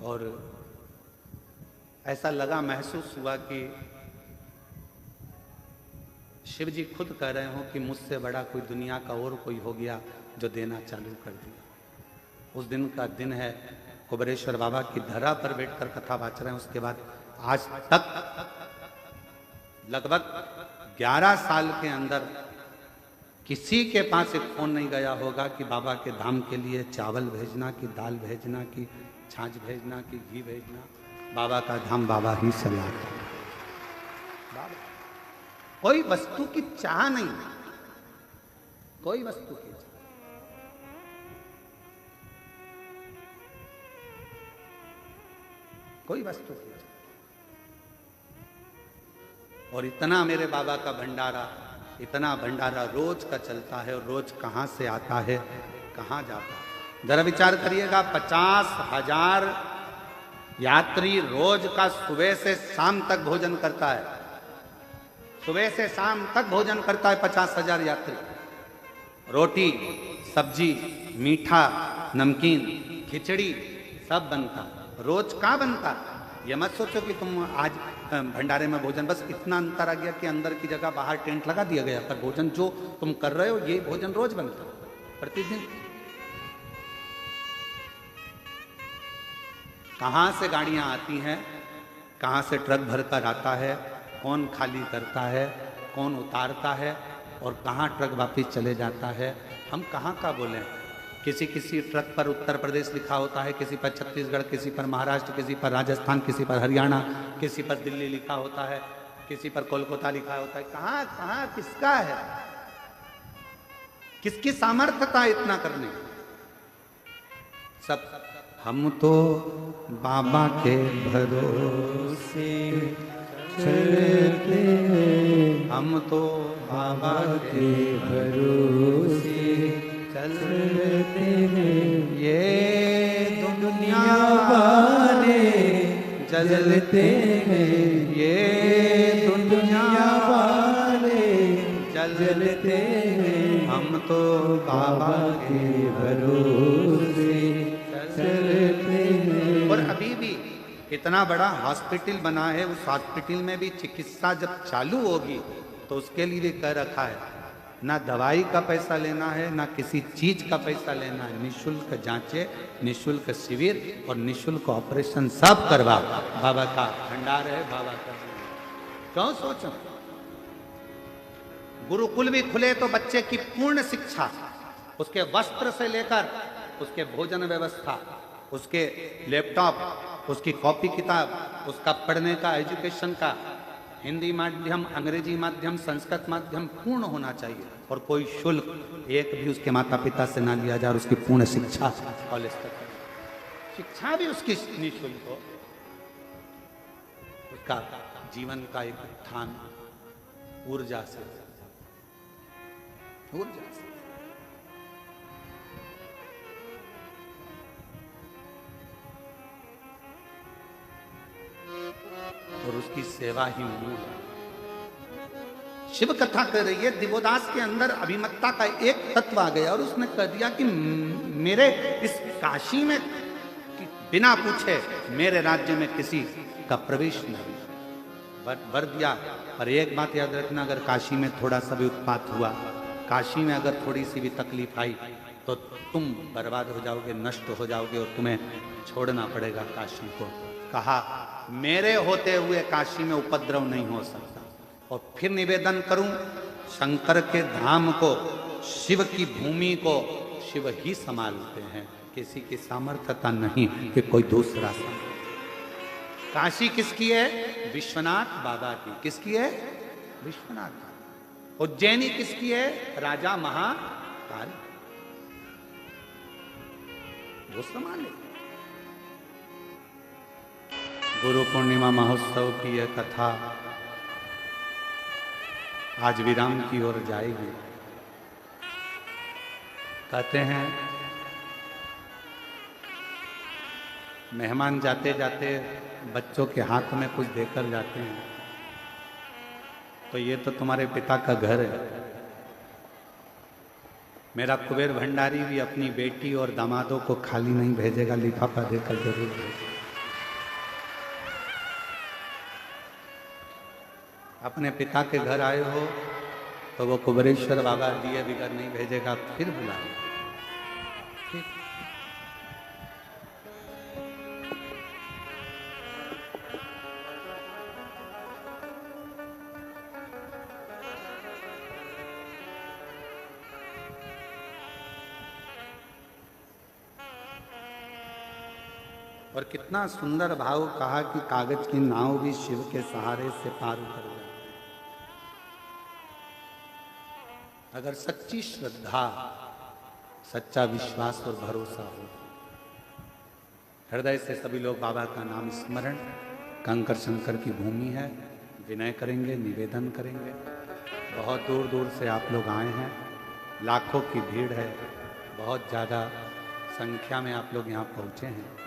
और ऐसा लगा, महसूस हुआ कि शिव जी खुद कह रहे हो कि मुझसे बड़ा कोई दुनिया का और कोई हो गया जो देना चालू कर दिया। उस दिन का दिन है, कुबेरेश्वर बाबा की धरा पर बैठकर कथा वाच रहे हैं। उसके बाद आज तक लगभग 11 साल के अंदर किसी के पास एक फोन नहीं गया होगा कि बाबा के धाम के लिए चावल भेजना, कि दाल भेजना, कि छाछ भेजना, कि घी भेजना। बाबा का धाम बाबा ही चलाता है। कोई वस्तु की चाह नहीं, कोई वस्तु की चाह। कोई वस्तु की चाह। और इतना मेरे बाबा का भंडारा, इतना भंडारा रोज का चलता है, और रोज कहां से आता है, कहां जाता है। जरा विचार करिएगा, 50,000 यात्री रोज का सुबह से शाम तक भोजन करता है। सुबह से शाम तक भोजन करता है 50,000 यात्री। रोटी, सब्जी, मीठा, नमकीन, खिचड़ी सब बनता, रोज का बनता। ये मत सोचो कि तुम आज भंडारे में भोजन, बस इतना अंतर आ गया कि अंदर की जगह बाहर टेंट लगा दिया गया, पर भोजन जो तुम कर रहे हो ये भोजन रोज बनता प्रतिदिन। कहां से गाड़ियां आती हैं, कहां से ट्रक भरकर आता है, कौन खाली करता है, कौन उतारता है, और कहां ट्रक वापिस चले जाता है, हम कहां का बोलें। किसी ट्रक पर उत्तर प्रदेश लिखा होता है, किसी पर छत्तीसगढ़, किसी पर महाराष्ट्र, किसी पर राजस्थान, किसी पर हरियाणा, किसी पर दिल्ली लिखा होता है, किसी पर कोलकाता लिखा होता है। कहां कहां किसका है, किसकी सामर्थ्यता इतना करने। सब हम तो बाबा के भरोसे चलते हैं, हम तो बाबा के भरोसे चलते हैं। ये दुनिया वाले जलते हैं, ये दुनिया वाले जलते हैं, हम तो बाबा के भरोसे चलते हैं। और अभी भी इतना बड़ा हॉस्पिटल बना है, उस हॉस्पिटल में भी चिकित्सा जब चालू होगी तो उसके लिए भी कह रखा है, ना दवाई का पैसा लेना है, ना किसी चीज का पैसा लेना है। निःशुल्क जांचे, निःशुल्क शिविर और निःशुल्क ऑपरेशन सब करवा। बाबा का भंडार है, बाबा का। क्यों सोचो, गुरुकुल भी खुले तो बच्चे की पूर्ण शिक्षा, उसके वस्त्र से लेकर उसके भोजन व्यवस्था, उसके लैपटॉप, उसकी कॉपी किताब, उसका पढ़ने का, एजुकेशन का, हिंदी माध्यम, अंग्रेजी माध्यम, संस्कृत माध्यम पूर्ण होना चाहिए। और कोई शुल्क एक भी उसके माता पिता से ना लिया जाए, और उसकी पूर्ण शिक्षा कॉलेज तक, शिक्षा भी उसकी निःशुल्क हो। उसका जीवन का एक उत्थान ऊर्जा से, ऊर्जा से। और उसकी सेवा ही मूल है। शिव कथा कर रही है, दिवोदास के अंदर अभिमत्ता का एक तत्व आ गया, और उसने कह दिया कि मेरे इस काशी में बिना पूछे मेरे राज्य में किसी का प्रवेश नहीं। वर दिया। पर एक बात याद रखना, अगर काशी में थोड़ा सा भी उत्पात हुआ, काशी में अगर थोड़ी सी भी तकलीफ आई तो तुम बर्बाद हो जाओगे, नष्ट हो जाओगे और तुम्हें छोड़ना पड़ेगा काशी को। कहा मेरे होते हुए काशी में उपद्रव नहीं हो सकता। और फिर निवेदन करूं, शंकर के धाम को, शिव की भूमि को शिव ही संभालते हैं, किसी की सामर्थ्यता नहीं कि कोई दूसरा संभाले। काशी किसकी है? विश्वनाथ बाबा की। किसकी है? विश्वनाथ बाबा। उज्जैनी किसकी है? राजा महाकाल, वो संभाले। गुरु पूर्णिमा महोत्सव की यह कथा आज विराम की ओर जाएगी। कहते हैं मेहमान जाते जाते बच्चों के हाथ में कुछ देकर जाते हैं, तो ये तो तुम्हारे पिता का घर है। मेरा कुबेर भंडारी भी अपनी बेटी और दामादों को खाली नहीं भेजेगा, लिफाफा देकर जरूर भेजेगा। अपने पिता के घर आए हो तो वो कुबेरेश्वर बाबा दिए बिगर नहीं भेजेगा, फिर बुलाएगा। ठीक। और कितना सुंदर भाव कहा कि कागज की नाव भी शिव के सहारे से पार उतर जाए। अगर सच्ची श्रद्धा, सच्चा विश्वास और भरोसा हो, हृदय से सभी लोग बाबा का नाम स्मरण, कंकर शंकर की भूमि है, विनय करेंगे, निवेदन करेंगे। बहुत दूर दूर से आप लोग आए हैं, लाखों की भीड़ है, बहुत ज़्यादा संख्या में आप लोग यहाँ पहुँचे हैं।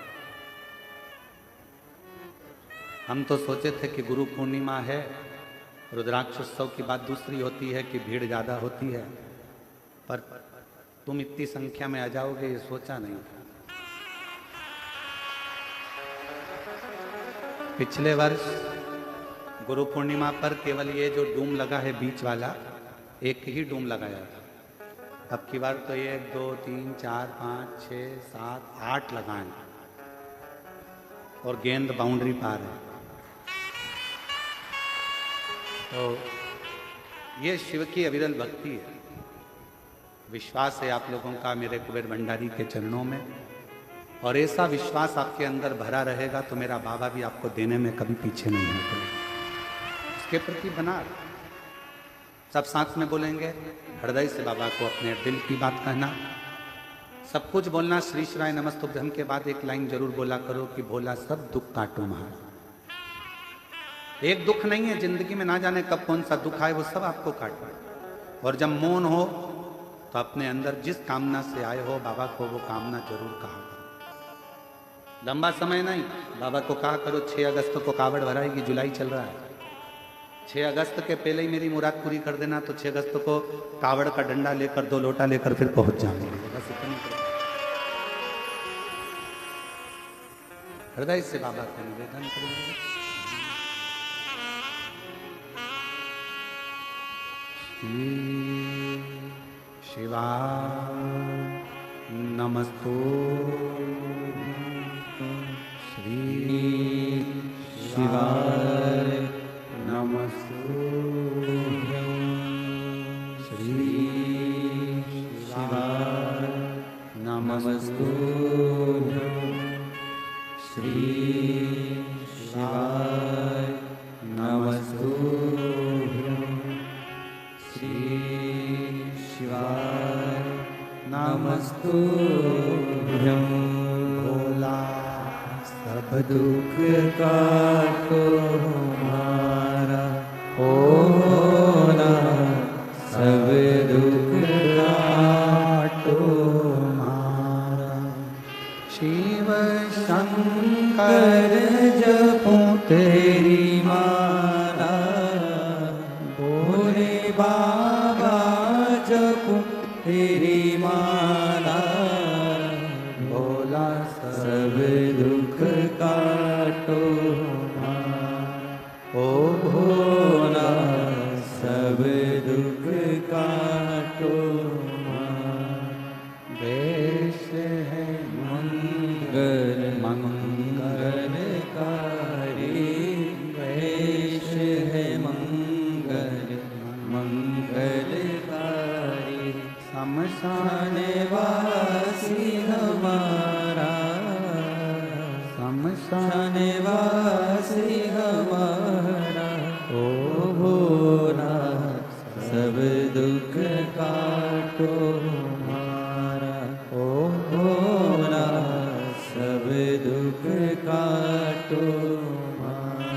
हम तो सोचे थे कि गुरु पूर्णिमा है, रुद्राक्ष उत्सव की बात दूसरी होती है कि भीड़ ज़्यादा होती है, पर तुम इतनी संख्या में आ जाओगे ये सोचा नहीं था। पिछले वर्ष गुरु पूर्णिमा पर केवल ये जो डूम लगा है बीच वाला, एक ही डूम लगाया था। अब की बार तो 1 2 3 4 5 6 7 8 लगाए और गेंद बाउंड्री पार है। तो ये शिव की अविरल भक्ति है। विश्वास है आप लोगों का मेरे कुबेर भंडारी के चरणों में, और ऐसा विश्वास आपके अंदर भरा रहेगा तो मेरा बाबा भी आपको देने में कभी पीछे नहीं हटेगा। इसके प्रति बना सब साथ में बोलेंगे, हृदय से बाबा को अपने दिल की बात कहना, सब कुछ बोलना। श्री शिवाय नमस्तुभ्यम के बाद एक लाइन जरूर बोला करो कि भोला सब दुख काटो महाराज। एक दुख नहीं है जिंदगी में, ना जाने कब कौन सा दुख आए, वो सब आपको काटना। और जब मौन हो तो अपने अंदर जिस कामना से आए हो बाबा को वो कामना जरूर कहा करो। लंबा समय नहीं, बाबा को कहा करो 6 अगस्त को कावड़ भराएगी, जुलाई चल रहा है, 6 अगस्त के पहले ही मेरी मुराद पूरी कर देना, तो 6 अगस्त को कावड़ का डंडा लेकर 2 लोटा लेकर फिर पहुंच जाएंगे। बस इतनी हृदय से बाबा का निवेदन करेंगे। शिवाय नमस्तु, श्री शिवाय नमस्तु, श्री शिवाय नमस्तु, श्री शिवाय नमस्तु, श्री शिवाय नमस्तुभ्यं। भोला सब दुख काटो हमारा, भोला सब दुख काटो हमारा। शिव शंकर जपूं तेरी माला, भोले बाबा जपूं तेरी माला, भोला सब दुख काटो हमारा। ओ भोला सब दुख काटो वेश है मंगल मंगलकारी, वेश है मंगल मंगलकारी। शमशान वासी हमारा, शमशान वासी हमारा, ओ भोला सब दुख काटो हमारा, ओ भोला सब दुख काटो हमारा।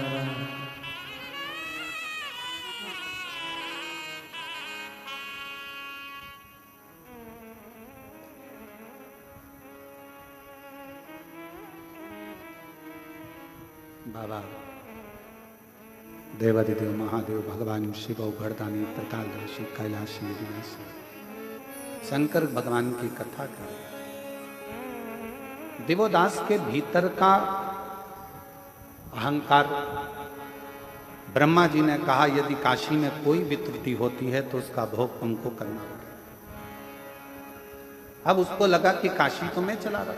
बाबा देवादिदेव महादेव भगवान शिव गर्दानी प्रकालदर्शी कैलाशी विनाशी शंकर भगवान की कथा कर दिवोदास के भीतर का अहंकार, ब्रह्मा जी ने कहा यदि काशी में कोई भी त्रुटि होती है तो उसका भोग तुमको करना होगा। अब उसको लगा कि काशी तो मैं चला रहा,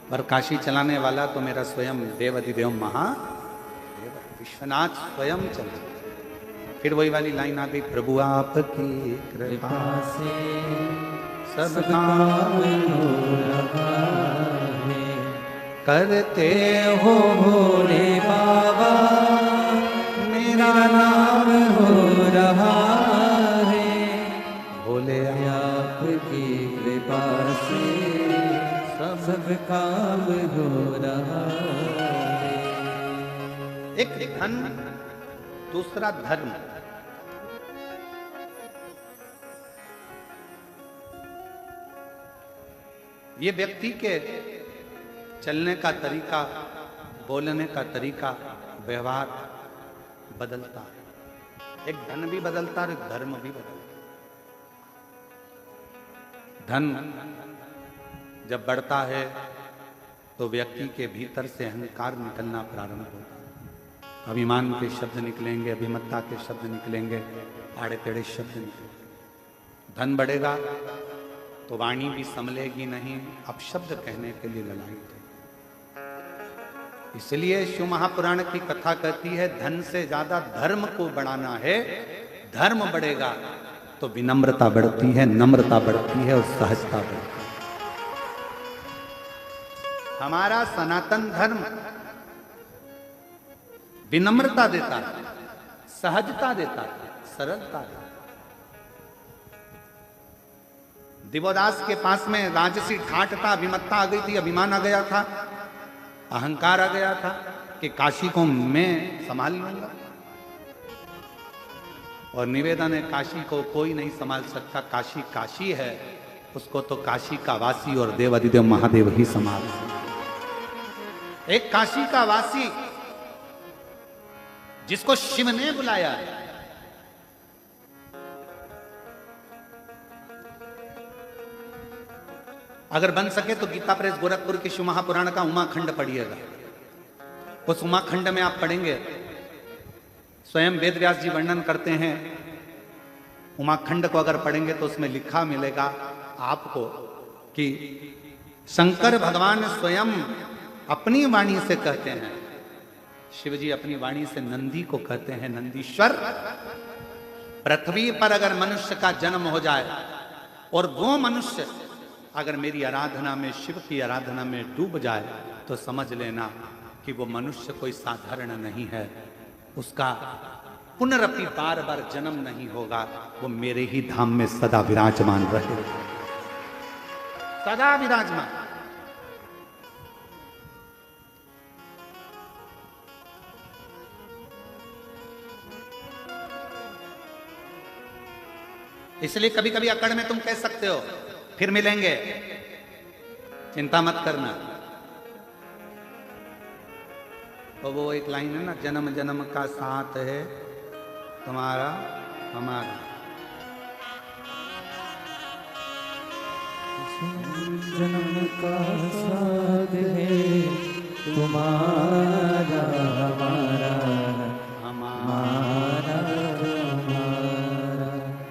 पर काशी चलाने वाला तो मेरा स्वयं देवादिदेव महादेव विश्वनाथ स्वयं चला। फिर वही वाली लाइन आ गई, प्रभु आपकी कृपा से सब काम हो रहा है, करते हो भोले बाबा मेरा नाम हो रहा है, भोले आपकी कृपा से सब काम हो रहा है। एक धन, दूसरा धर्म। ये व्यक्ति के चलने का तरीका, बोलने का तरीका, व्यवहार बदलता है। एक धन भी बदलता है और एक धर्म भी बदलता है। धन जब बढ़ता है तो व्यक्ति के भीतर से अहंकार निकलना प्रारंभ होता है। अभिमान के शब्द निकलेंगे, अभिमत्ता के शब्द निकलेंगे, आड़े टेढ़े शब्द निकलेंगे। धन बढ़ेगा तो वाणी भी संभलेगी नहीं, अब शब्द कहने के लिए ललायित है। इसलिए शिव महापुराण की कथा कहती है धन से ज्यादा धर्म को बढ़ाना है। धर्म बढ़ेगा तो विनम्रता बढ़ती है, नम्रता बढ़ती है और सहजता बढ़ती है। हमारा सनातन धर्म विनम्रता देता है, सहजता देता है, सरलता देता है। दिवोदास के पास में राजसी ठाट था, अभिमत्ता आ गई थी, अभिमान आ गया था, अहंकार आ गया था कि काशी को मैं संभाल लूंगा। और निवेदन है काशी को कोई नहीं संभाल सकता, काशी काशी है, उसको तो काशी का वासी और देवादिदेव महादेव ही संभाल। एक काशी का वासी जिसको शिव ने बुलाया, अगर बन सके तो गीता प्रेस गोरखपुर के शिव महापुराण का उमाखंड पढ़िएगा। उस उमाखंड में आप पढ़ेंगे, स्वयं वेद व्यास जी वर्णन करते हैं। उमाखंड को अगर पढ़ेंगे तो उसमें लिखा मिलेगा आपको कि शंकर भगवान स्वयं अपनी वाणी से कहते हैं, शिवजी अपनी वाणी से नंदी को कहते हैं, नंदीश्वर पृथ्वी पर अगर मनुष्य का जन्म हो जाए और वो मनुष्य अगर मेरी आराधना में, शिव की आराधना में डूब जाए तो समझ लेना कि वो मनुष्य कोई साधारण नहीं है, उसका पुनरपि बार बार जन्म नहीं होगा, वो मेरे ही धाम में सदा विराजमान रहे, सदा विराजमान। इसलिए कभी कभी अकड़ में तुम कह सकते हो फिर मिलेंगे, चिंता मत करना। तो वो एक लाइन है ना, जन्म जन्म का साथ है तुम्हारा हमारा। जन्म का साथ है तुम्हारा हमारा, हमारा।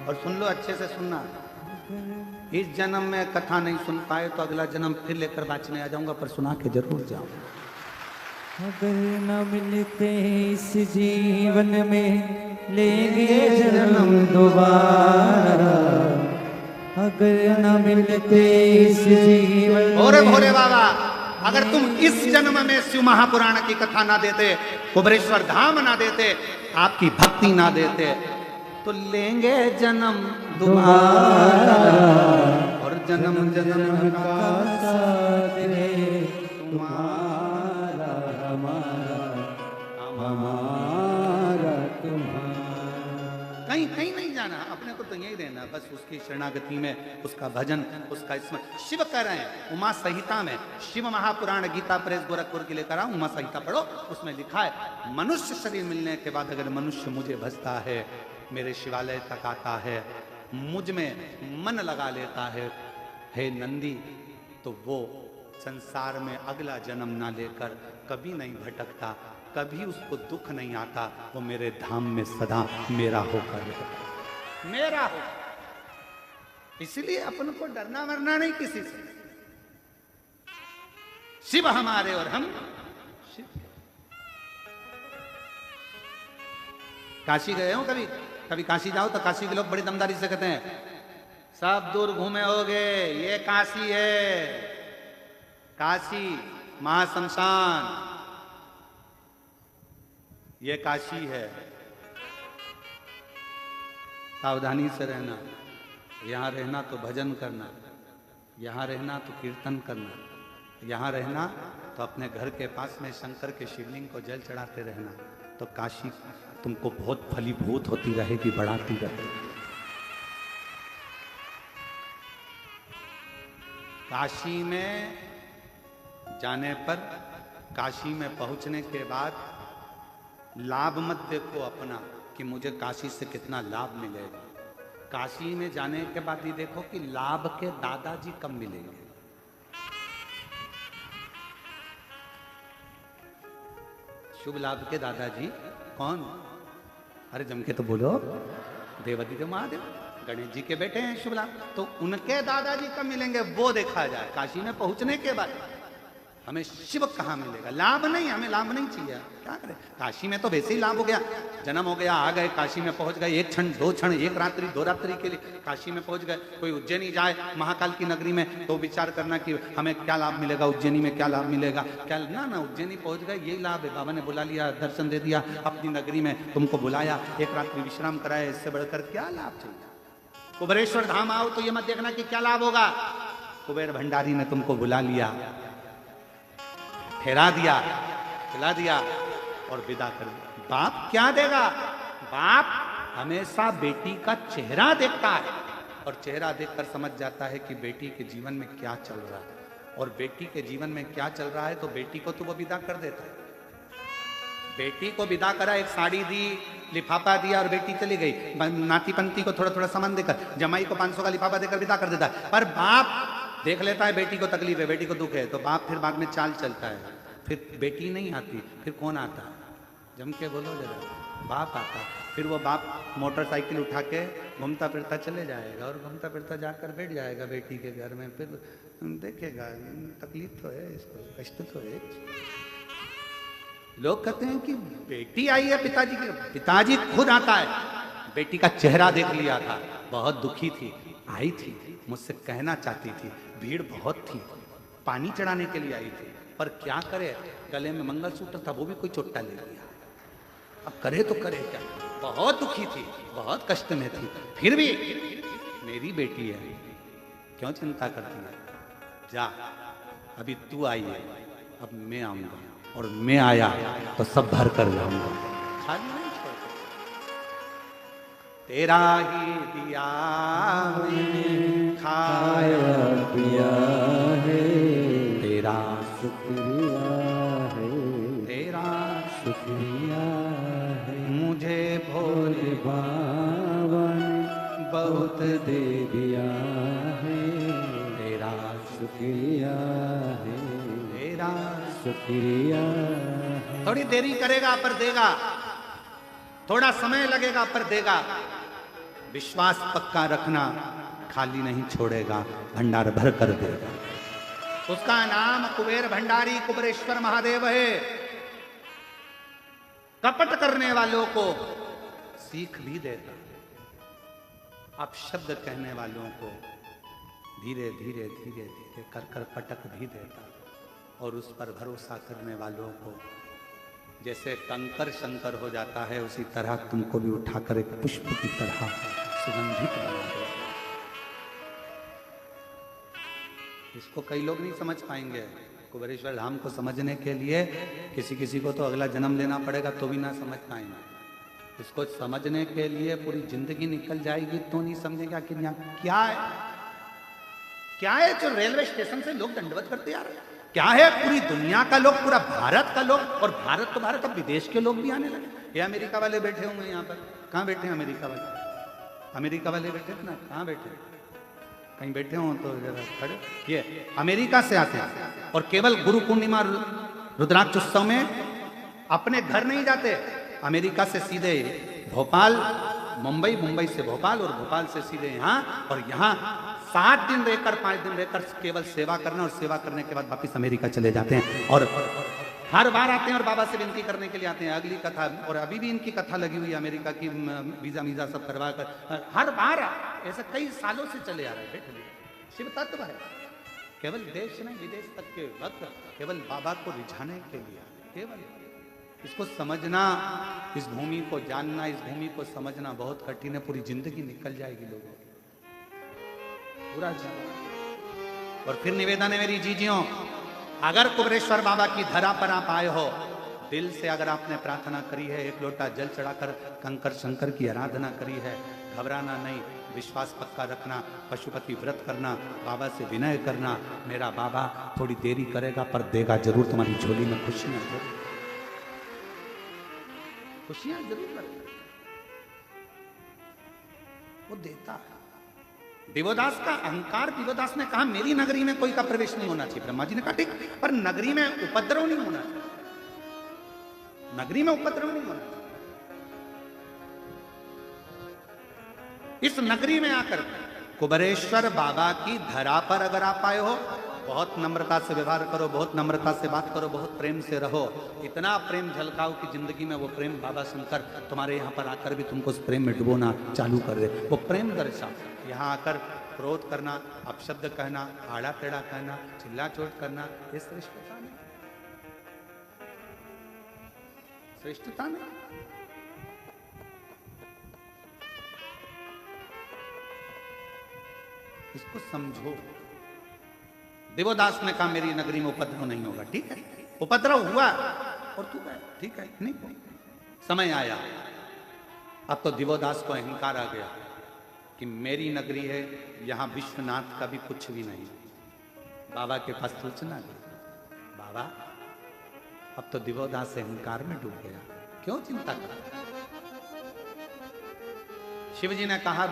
और सुन लो, अच्छे से सुनना, इस जन्म में कथा नहीं सुन पाए तो अगला जन्म फिर लेकर बाँचने आ जाऊंगा, पर सुना के जरूर जाऊंगा। अगर न मिलते इस जीवन में लेंगे जन्म दोबारा, अगर न मिलते इस जीवन भोरे भोरे बाबा, अगर तुम इस जन्म में शिव महापुराण की कथा ना देते, कुबरेश्वर धाम ना देते, आपकी भक्ति ना देते, तो लेंगे जन्म दोबारा और जन्म जन्म का साथ है तुम्हारा हमारा, हमारा तुम्हारा। कहीं कहीं नहीं जाना, अपने को तो यही रहना, बस उसकी शरणागति में, उसका भजन, उसका स्मरण। शिव कह रहे हैं उमा संहिता में, शिव महापुराण गीता प्रेस गोरखपुर की लेकर आओ, उमा संहिता पढ़ो, उसमें लिखा है मनुष्य शरीर मिलने के बाद अगर मनुष्य मुझे भजता है, मेरे शिवालय तक आता है, मुझ में मन लगा लेता है, हे नंदी, तो वो संसार में अगला जन्म ना लेकर कभी नहीं भटकता, कभी उसको दुख नहीं आता, वो मेरे धाम में सदा मेरा होकर रहता, मेरा हो। इसलिए अपन को डरना मरना नहीं किसी से। शिव हमारे और हम शिव। काशी गए हो कभी? कभी काशी जाओ तो काशी के लोग बड़ी दमदारी से कहते हैं सब दूर घूमे होगे, ये काशी है, काशी महाशमशान, ये काशी है। सावधानी से रहना, यहाँ रहना तो भजन करना, यहाँ रहना तो कीर्तन करना, यहाँ रहना तो अपने घर के पास में शंकर के शिवलिंग को जल चढ़ाते रहना, तो काशी तुमको बहुत फलीभूत होती रहेगी, बढ़ाती रहेगी। काशी में जाने पर, काशी में पहुंचने के बाद लाभ मत देखो अपना कि मुझे काशी से कितना लाभ मिलेगा। काशी में जाने के बाद ही देखो कि लाभ के दादाजी कब मिलेंगे। शुभ लाभ के दादाजी कौन? अरे जम के तो बोलो, देवादिदेव महादेव, गणेश जी के बेटे हैं शुभ लाभ, तो उनके दादाजी कब मिलेंगे वो देखा जाए। काशी में पहुंचने के बाद हमें शिव कहाँ मिलेगा? लाभ नहीं, हमें लाभ नहीं चाहिए, क्या करें। काशी में तो वैसे ही लाभ हो गया, जन्म हो गया, आ गए, काशी में पहुंच गए, एक क्षण, दो क्षण, एक रात्रि, दो रात्रि के लिए काशी में पहुंच गए। कोई उज्जैनी जाए महाकाल की नगरी में तो विचार करना कि हमें क्या लाभ मिलेगा, उज्जैनी में क्या लाभ मिलेगा, क्या ना ना, उज्जैनी पहुंच गए, यही लाभ है। बाबा ने बुला लिया, दर्शन दे दिया, अपनी नगरी में तुमको बुलाया, एक रात्रि विश्राम कराया, इससे बढ़कर क्या लाभ चाहिए। कुबेरेश्वर धाम आओ तो ये मत देखना कि क्या लाभ होगा। कुबेर भंडारी ने तुमको बुला लिया, ठहरा दिया, खिला दिया और विदा कर दिया। बाप क्या देगा? बाप हमेशा बेटी का चेहरा देखता है और चेहरा देखकर समझ जाता है कि बेटी के जीवन में क्या चल रहा है, और बेटी के जीवन में क्या चल रहा है तो बेटी को तो वो विदा कर देता है। बेटी को विदा करा, एक साड़ी दी, लिफाफा दिया और बेटी चली गई। नाती पंती को थोड़ा थोड़ा सामान देकर, जमाई को 500 का लिफाफा देकर विदा कर देता है। पर बाप देख लेता है बेटी को तकलीफ है, बेटी को दुख है, तो बाप फिर बाद में चाल चलता है। फिर बेटी नहीं आती, फिर कौन आता है? जम के बोलो जरा, बाप आता। फिर वो बाप मोटरसाइकिल उठा के घूमता फिरता चले जाएगा और घूमता फिरता जाकर बैठ जाएगा बेटी के घर में। फिर देखेगा तकलीफ तो है, इसको कष्ट तो है। लोग कहते हैं कि बेटी आई है पिताजी के, पिताजी खुद आता है। बेटी का चेहरा देख लिया था, बहुत दुखी थी, आई थी, मुझसे कहना चाहती थी, भीड़ बहुत थी, पानी चढ़ाने के लिए आई थी, पर क्या करे, गले में मंगलसूत्र था, वो भी कोई चोट्टा ले लिया। अब करे तो करे क्या, बहुत दुखी थी, बहुत कष्ट में थी, फिर भी मेरी बेटी है, क्यों चिंता करती है? जा, अभी तू आई है, अब मैं आऊंगा, और मैं आया तो सब भर कर जाऊंगा, खाली नहीं छोड़ता। तेरा ही दिया मैंने खाया पिया है, तेरा शुक्रिया है, तेरा शुक्रिया है। मुझे भोले बाबा ने बहुत दे दिया है, तेरा शुक्रिया है, तेरा शुक्रिया है। थोड़ी देरी करेगा पर देगा, थोड़ा समय लगेगा पर देगा। विश्वास पक्का रखना, खाली नहीं छोड़ेगा, भंडार भर कर देगा। उसका नाम कुबेर भंडारी कुबेरेश्वर महादेव है। कपट करने वालों को सीख भी देता, अपशब्द कहने वालों को धीरे धीरे धीरे धीरे कर कर पटक भी देता, और उस पर भरोसा करने वालों को जैसे कंकर शंकर हो जाता है, उसी तरह तुमको भी उठाकर एक पुष्प की तरह सुगंधित बना देता। इसको कई लोग नहीं समझ पाएंगे। कुबेरेश्वर धाम को समझने के लिए किसी किसी को तो अगला जन्म लेना पड़ेगा तो भी ना समझ पाएंगे। इसको समझने के लिए पूरी जिंदगी निकल जाएगी तो नहीं समझेगा कि यहाँ क्या है। क्या है जो रेलवे स्टेशन से लोग दंडवत करते आ रहे हैं? क्या है पूरी दुनिया का लोग, पूरा भारत का लोग, और भारत तो भारत, अब विदेश के लोग भी आने लगे। ये अमेरिका वाले बैठे होंगे यहाँ पर। कहाँ बैठे हैं अमेरिका वाले? अमेरिका वाले बैठे ना, कहाँ बैठे? कहीं बैठे हो तो जरा खड़े। ये अमेरिका से आते हैं और केवल गुरु पूर्णिमा रुद्राक्ष उत्सव में अपने घर नहीं जाते। अमेरिका से सीधे भोपाल, मुंबई, मुंबई से भोपाल, और भोपाल से सीधे यहाँ, और यहाँ 7 दिन रहकर 5 दिन रहकर केवल सेवा करना, और सेवा करने के बाद वापिस अमेरिका चले जाते हैं। और हर बार आते हैं और बाबा से विनती करने के लिए आते हैं। अगली कथा, और अभी भी इनकी कथा लगी हुई है अमेरिका की, वीजा वीजा सब करवा कर हर बार ऐसे कई सालों से चले आ रहे हैं। बैठे शिव तत्व है, केवल देश नहीं विदेश तक के वक्त केवल बाबा को रिझाने के लिए। केवल इसको समझना, इस भूमि को जानना, इस भूमि को समझना बहुत कठिन है। पूरी जिंदगी निकल जाएगी लोगों की, पूरा जीवन। और फिर निवेदन है मेरी जीजियों, अगर कुबेरेश्वर बाबा की धरा पर आप आए हो, दिल से अगर आपने प्रार्थना करी है, एक लोटा जल चढ़ाकर कंकर शंकर की आराधना करी है, घबराना नहीं, विश्वास पक्का रखना, पशुपति व्रत करना, बाबा से विनय करना। मेरा बाबा थोड़ी देरी करेगा पर देगा जरूर, तुम्हारी झोली में खुशियां जरूर, खुशियां जरूर करेगा, वो देता है। दिवोदास का अहंकार, दिवोदास ने कहा मेरी नगरी में कोई का प्रवेश नहीं होना चाहिए। ब्रह्मा जी ने कहा ठीक, पर नगरी में उपद्रव नहीं होना चाहिए, नगरी में उपद्रव नहीं होना चाहिए। इस नगरी में आकर कुबेरेश्वर बाबा की धरा पर अगर आप आए हो, बहुत नम्रता से व्यवहार करो, बहुत नम्रता से बात करो, बहुत प्रेम से रहो। इतना प्रेम झलकाओ कि जिंदगी में वो प्रेम बाबा शंकर तुम्हारे यहाँ पर आकर भी तुमको उस प्रेम में डुबोना चालू कर दे। वो प्रेम दर्शा। यहाँ आकर क्रोध करना, अपशब्द कहना, आड़ा टेढ़ा कहना, चिल्ला चोट करना, ये श्रेष्ठता नहीं, श्रेष्ठता नहीं। इसको समझो। देवोदास ने कहा मेरी नगरी में उपद्रव नहीं होगा। ठीक है, उपद्रव हुआ और तू गया, ठीक है, नहीं समय आया। अब तो दिवोदास को अहंकार आ गया कि मेरी नगरी है, यहां विश्वनाथ का भी कुछ भी नहीं। बाबा के पास सूचना गई, बाबा अब तो दिवोदास अहंकार में डूब गया, क्यों चिंता कर। शिव जी ने कहा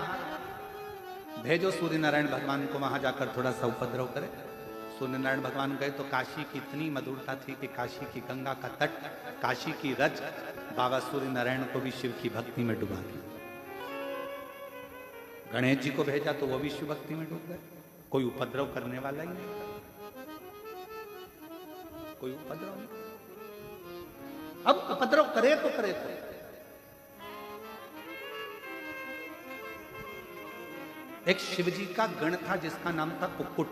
भेजो सूर्य नारायण भगवान को, वहां जाकर थोड़ा सा उपद्रव करे। सूर्य नारायण भगवान गए तो काशी की इतनी मधुरता थी कि काशी की गंगा का तट, काशी की रज बाबा सूर्य नारायण को भी शिव की भक्ति में डुबा दी। गणेश जी को भेजा तो वो भी शिव भक्ति में डूब गए। कोई उपद्रव करने वाला ही नहीं, कोई उपद्रव नहीं। अब उपद्रव करे तो करे तो एक शिवजी का गण था जिसका नाम था कुक्कुट।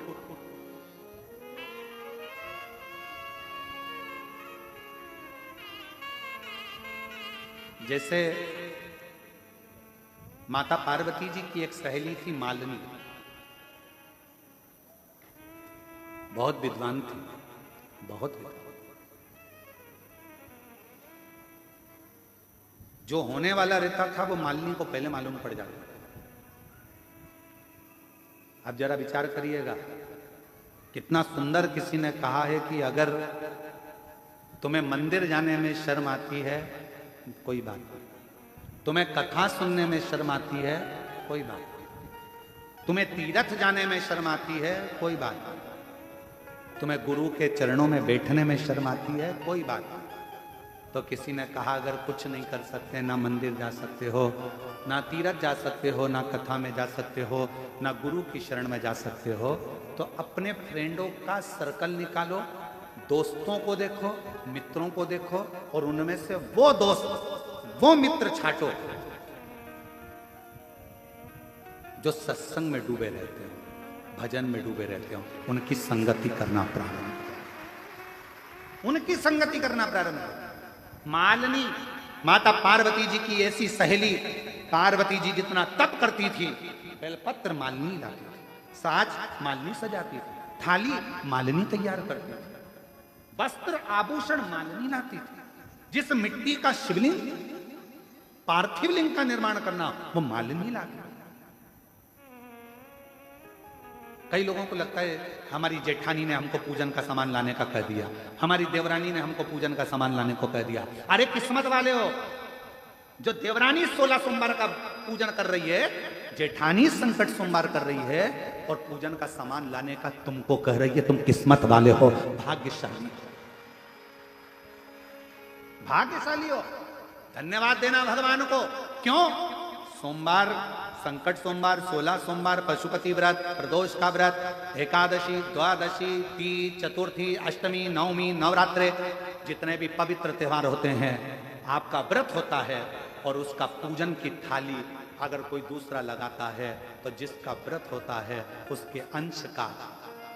जैसे माता पार्वती जी की एक सहेली थी मालिनी, बहुत विद्वान थी, बहुत विद्वान। जो होने वाला रहता था वो मालिनी को पहले मालूम पड़ जाता। अब जरा विचार करिएगा, कितना सुंदर किसी ने कहा है कि अगर तुम्हें मंदिर जाने में शर्म आती है कोई बात नहीं, तुम्हें कथा सुनने में शर्म आती है कोई बात नहीं, तुम्हें तीर्थ जाने में शर्म आती है कोई बात नहीं, तुम्हें गुरु के चरणों में बैठने में शर्म आती है कोई बात नहीं, तो किसी ने कहा अगर कुछ नहीं कर सकते, ना मंदिर जा सकते हो, ना तीर्थ जा सकते हो, ना कथा में जा सकते हो, ना गुरु की शरण में जा सकते हो, तो अपने फ्रेंडों का सर्कल निकालो, दोस्तों को देखो, मित्रों को देखो, और उनमें से वो दोस्त, वो मित्र छांटो जो सत्संग में डूबे रहते हो, भजन में डूबे रहते हो। उनकी संगति करना प्रारंभ करो, उनकी संगति करना प्रारंभ करो। मालिनी माता पार्वती जी की ऐसी सहेली, पार्वती जी जितना तप करती थी, बेलपत्र मालिनी लाती थी, साज मालिनी सजाती थी, थाली मालिनी तैयार करती थी, वस्त्र आभूषण मालिनी लाती थी। जिस मिट्टी का शिवलिंग, पार्थिव लिंग का निर्माण करना, वो मालिनी लाती थी। कई लोगों को लगता है हमारी जेठानी ने हमको पूजन का सामान लाने का कह दिया, हमारी देवरानी ने हमको पूजन का सामान लाने को कह दिया। अरे किस्मत वाले हो, जो देवरानी 16 सोमवार का पूजन कर रही है, जेठानी संकट सोमवार कर रही है, और पूजन का सामान लाने का तुमको कह रही है। तुम किस्मत वाले हो, भाग्यशाली हो, भाग्यशाली हो। धन्यवाद देना भगवान को। क्यों? सोमवार, संकट सोमवार, 16 सोमवार, पशुपति व्रत, प्रदोष का व्रत, एकादशी, द्वादशी, तीज, चतुर्थी, अष्टमी, नवमी, नवरात्रे, जितने भी पवित्र त्योहार होते हैं, आपका व्रत होता है, और उसका पूजन की थाली अगर कोई दूसरा लगाता है, तो जिसका व्रत होता है उसके अंश का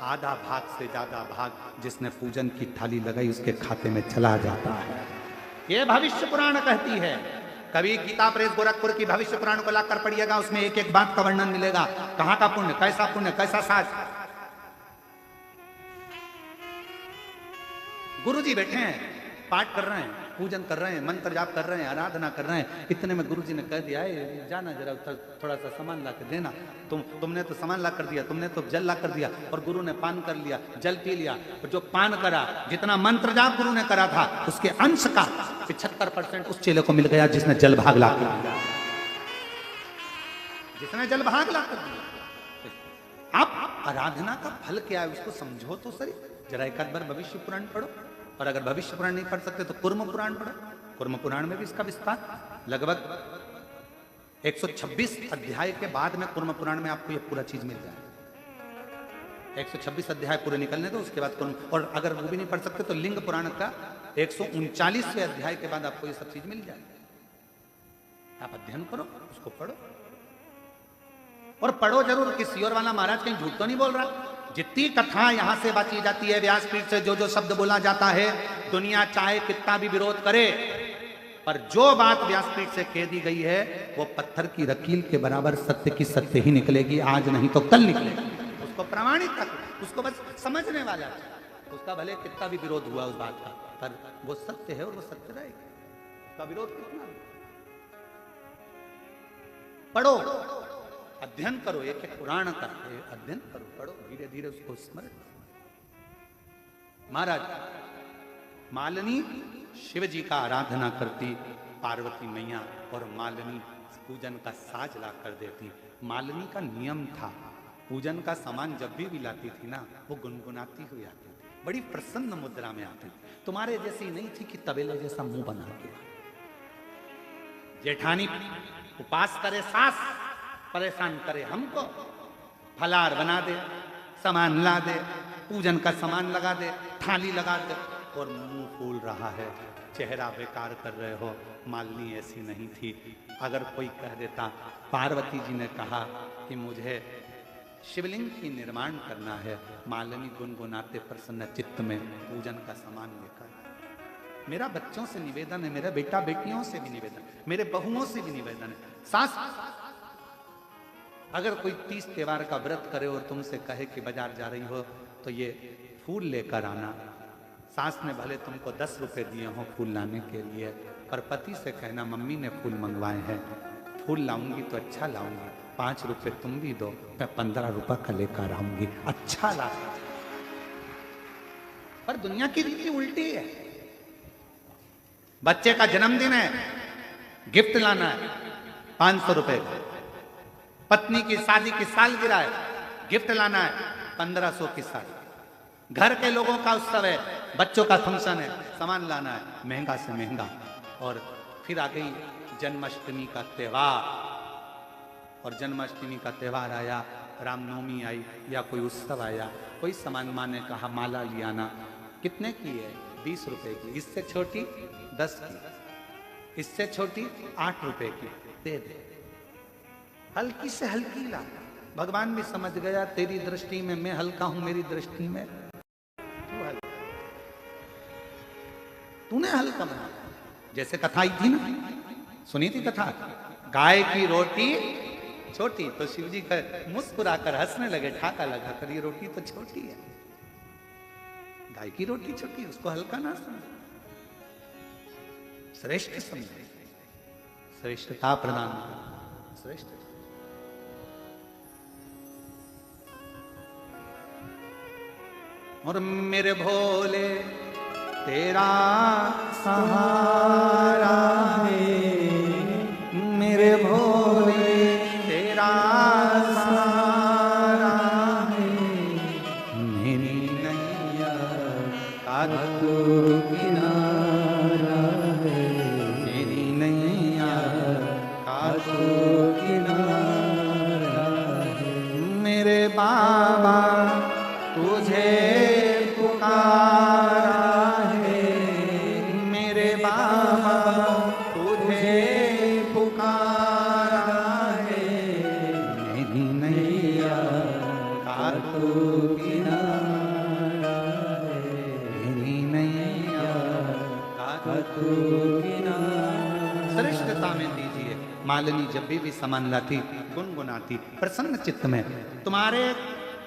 आधा भाग से ज्यादा भाग जिसने पूजन की थाली लगाई उसके खाते में चला जाता है। ये भविष्य पुराण कहती है। कभी गीता प्रेस गोरखपुर की भविष्य पुराण को लाकर पढ़िएगा, उसमें एक एक बात का वर्णन मिलेगा। कहां का पुण्य, कैसा साज। गुरुजी बैठे हैं, पाठ कर रहे हैं, पूजन कर रहे हैं, मंत्र जाप कर रहे हैं, आराधना कर रहे हैं। इतने में गुरुजी ने कह दिया, जाना जरा थोड़ा सा सामान ला के देना। तुमने तो सामान ला कर दिया, तुमने तो जल ला कर दिया, और गुरु ने पान कर लिया, जल पी लिया। और जो पान करा, जितना मंत्र जाप गुरु ने करा था, उसके अंश का 75% उस चेले को मिल गया जिसने जल भाग ला कर दिया, जिसने जल भाग ला कर दिया। आप आराधना का फल क्या है उसको समझो तो सही। जरा एक आध बार भविष्य पुराण पढ़ो, और अगर भविष्य पुराण नहीं पढ़ सकते तो कुर्म पुराण पढ़ो। कुर्म पुराण में भी इसका विस्तार, लगभग 126 अध्याय के बाद में कुर्म पुराण में आपको ये पूरा चीज मिल जाए। 126 अध्याय पूरे निकलने दो, उसके बाद कुर्म। और अगर वो भी नहीं पढ़ सकते तो लिंग पुराण का 139वें अध्याय के बाद आपको ये सब चीज मिल जाए। आप अध्ययन करो, उसको पढ़ो, और पढ़ो जरूर। किसी और वाला महाराज कहीं झूठ तो नहीं बोल रहा। जितनी कथा यहां से बांची जाती है, व्यासपीठ से जो जो शब्द बोला जाता है, दुनिया चाहे कितना भी विरोध करे, पर जो बात व्यासपीठ से कह दी गई है वो पत्थर की लकीर के बराबर सत्य की सत्य ही निकलेगी। आज नहीं तो कल निकलेगी। उसको प्रमाणित कर, उसको बस समझने वाला, उसका भले कितना भी विरोध हुआ उस बात का, पर वो सत्य है और वो सत्य रहेगा। उसका विरोध कितना भी। पढ़ो, अध्ययन करो, एक एक पुराण का अध्ययन करो, पढ़ो, धीरे धीरे उसको स्मरण। महाराज मालिनी शिव जी का आराधना करती, पार्वती मैया, और मालिनी पूजन का साज ला कर देती। मालिनी का नियम था, पूजन का सामान जब भी लाती थी ना, वो गुनगुनाती हुई आती थी, बड़ी प्रसन्न मुद्रा में आती थी। तुम्हारे जैसी नहीं थी कि तबेले जैसा मुंह बना के। जेठानी उपास करे, सास परेशान करे हमको, फलार बना दे, सामान ला दे, पूजन का सामान लगा दे, थाली लगा दे, और मुंह फूल रहा है, चेहरा बेकार कर रहे हो। मालिनी ऐसी नहीं थी। अगर कोई कह देता, पार्वती जी ने कहा कि मुझे शिवलिंग की निर्माण करना है, मालिनी गुनगुनाते प्रसन्न चित्त में पूजन का सामान लेकर। मेरा बच्चों से निवेदन है, मेरे बेटा बेटियों से भी निवेदन, मेरे बहुओं से भी निवेदन है। सास, अगर कोई 30 त्योहार का व्रत करे और तुमसे कहे कि बाजार जा रही हो तो ये फूल लेकर आना। सास ने भले तुमको 10 रुपए दिए हो फूल लाने के लिए, पर पति से कहना मम्मी ने फूल मंगवाए हैं, फूल लाऊंगी तो अच्छा लाऊंगी, 5 रुपए तुम भी दो, मैं 15 रुपए का लेकर आऊंगी, अच्छा ला। पर दुनिया की रीति उल्टी है। बच्चे का जन्मदिन है, गिफ्ट लाना है 500 रुपए का। पत्नी की शादी की सालगिरह है, गिफ्ट लाना है 1500 की साड़ी। घर के लोगों का उत्सव है, बच्चों का फंक्शन है, सामान लाना है महंगा से महंगा। और फिर आ गई जन्माष्टमी का त्यौहार, और जन्माष्टमी का त्यौहार आया, रामनवमी आई या कोई उत्सव आया, कोई सामान माँ ने कहा माला लियाना, कितने की है? 20 रुपए की। इससे छोटी 10 की, इससे छोटी 8 रुपए की, दे दे। हल्की से हल्की ला। भगवान भी समझ गया तेरी दृष्टि में मैं हल्का हूं, मेरी दृष्टि में तू हल्का, तूने हल्का बना। जैसे कथा आई थी ना, सुनी थी कथा, गाय की रोटी छोटी, तो शिव जी मुस्कुराकर हंसने लगे, ठाका लगा कर, ये रोटी तो छोटी है, गाय की रोटी छोटी, उसको हल्का ना समझ, श्रेष्ठ समझे, श्रेष्ठता प्रदान कर, श्रेष्ठ। और मेरे भोले तेरा सहारा है, मेरे भोले तेरा सहारा है, मेरी नैया का तू किनारा है, मेरी नैया का तू किनारा है, मेरे बाबा तुझे श्रेष्ठता में दीजिए। मालिनी जब भी सामान लाती गुनगुनाती प्रसन्न चित्त में। तुम्हारे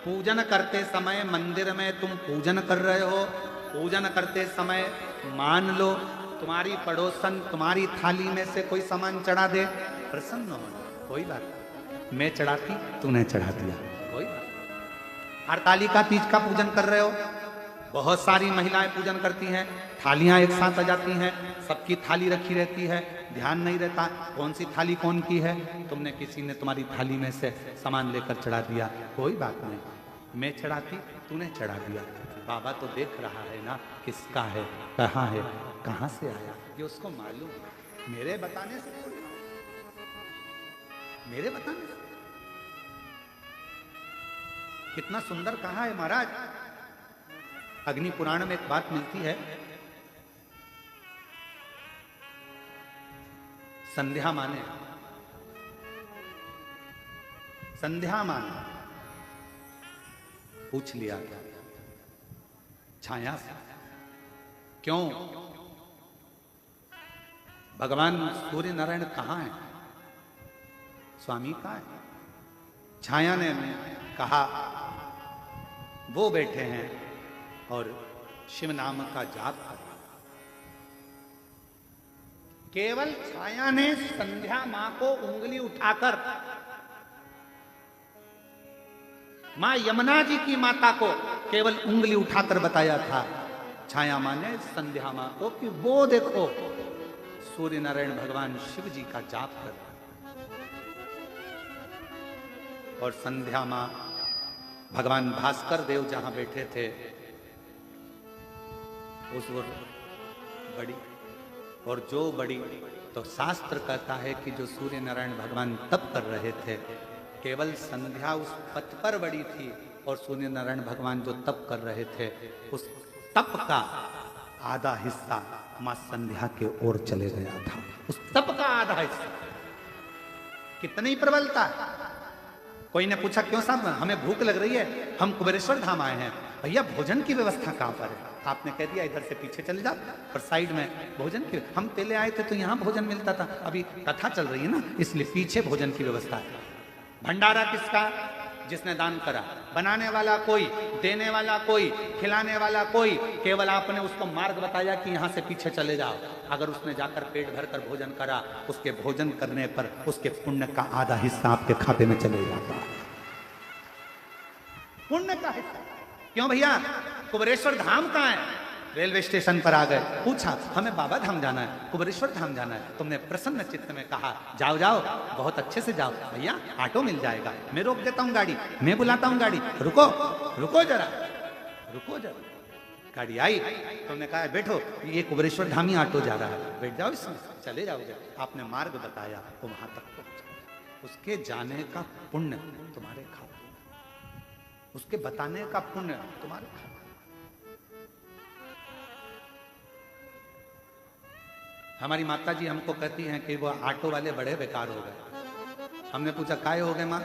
पूजन करते समय मंदिर में तुम पूजन कर रहे हो, पूजन करते समय मान लो तुम्हारी पड़ोसन तुम्हारी थाली में से कोई सामान चढ़ा दे, प्रसन्न होना, कोई बात नहीं, मैं चढ़ाती तूने चढ़ा दिया, कोई बात नहीं। हरतालिका तीज का पूजन कर रहे हो, बहुत सारी महिलाएं पूजन करती हैं, थालियां एक साथ आ जाती हैं, सबकी थाली रखी रहती है, ध्यान नहीं रहता कौन सी थाली कौन की है, तुमने किसी ने तुम्हारी थाली में से सामान लेकर चढ़ा दिया, कोई बात नहीं, मैं चढ़ाती तूने चढ़ा दिया, बाबा तो देख रहा है ना किसका है, कहाँ है, कहाँ से आया, ये उसको मालूम, मेरे बताने से, मेरे बताने से। कितना सुंदर कहा है महाराज। अग्नि पुराण में एक बात मिलती है, संध्या माने, संध्या माने पूछ लिया क्या छाया से, क्यों भगवान सूर्य नारायण कहाँ है, स्वामी कहाँ है? छाया ने कहा वो बैठे हैं और शिव नाम का जाप कर रहा। केवल छाया ने संध्या मां को उंगली उठाकर मां यमुना जी की माता को केवल उंगली उठाकर बताया था, छाया मां ने संध्या मां को, कि वो देखो सूर्य नारायण भगवान शिव जी का जाप कर रहा। और संध्या मां भगवान भास्कर देव जहां बैठे थे उस वो बड़ी, और जो बड़ी तो शास्त्र कहता है कि जो सूर्य नारायण भगवान तप कर रहे थे, केवल संध्या उस पथ पर बड़ी थी और सूर्य नारायण भगवान जो तप कर रहे थे उस तप का आधा हिस्सा मां संध्या के ओर चले गया था, उस तप का आधा हिस्सा। कितनी प्रबलता। कोई ने पूछा क्यों साहब हमें भूख लग रही है, हम कुबेरेश्वर धाम आए हैं, भैया भोजन की व्यवस्था कहां पर है? आपने कह दिया इधर से पीछे चले जाओ और साइड में भोजन की, हम पहले आए थे तो यहाँ भोजन मिलता था, अभी कथा चल रही है ना इसलिए पीछे भोजन की व्यवस्था है। भंडारा किसका? जिसने दान करा। बनाने वाला कोई, देने वाला कोई, खिलाने वाला कोई, केवल आपने उसको मार्ग बताया कि यहाँ से पीछे चले जाओ। अगर उसने जाकर पेट भरकर भोजन करा, उसके भोजन करने पर उसके पुण्य का आधा हिस्सा आपके खाते में चले जाता है, पुण्य का हिस्सा। क्यों भैया कुबेरेश्वर धाम कहाँ है? रेलवे स्टेशन पर आ गए, पूछा हमें बाबा धाम जाना है, कुबेरेश्वर धाम जाना है। तुमने प्रसन्न चित्त में कहा जाओ जाओ, बहुत अच्छे से जाओ, भैया ऑटो मिल जाएगा, मैं रोक देता हूँ गाड़ी, मैं बुलाता हूँ गाड़ी, रुको रुको जरा, रुको जरा। गाड़ी आई, तुमने कहा बैठो, ये कुबरेश्वर धामी ऑटो जा रहा है, बैठ जाओ इसमें, चले जाओगे। आपने मार्ग बताया, वो वहां तक पहुंचा। उसके जाने का पुण्य तुम्हारे खाते, उसके बताने का पुण्य तुम्हारे खाते। हमारी माता जी हमको कहती हैं कि वो ऑटो वाले बड़े बेकार हो गए। हमने पूछा काहे हो गए माँ?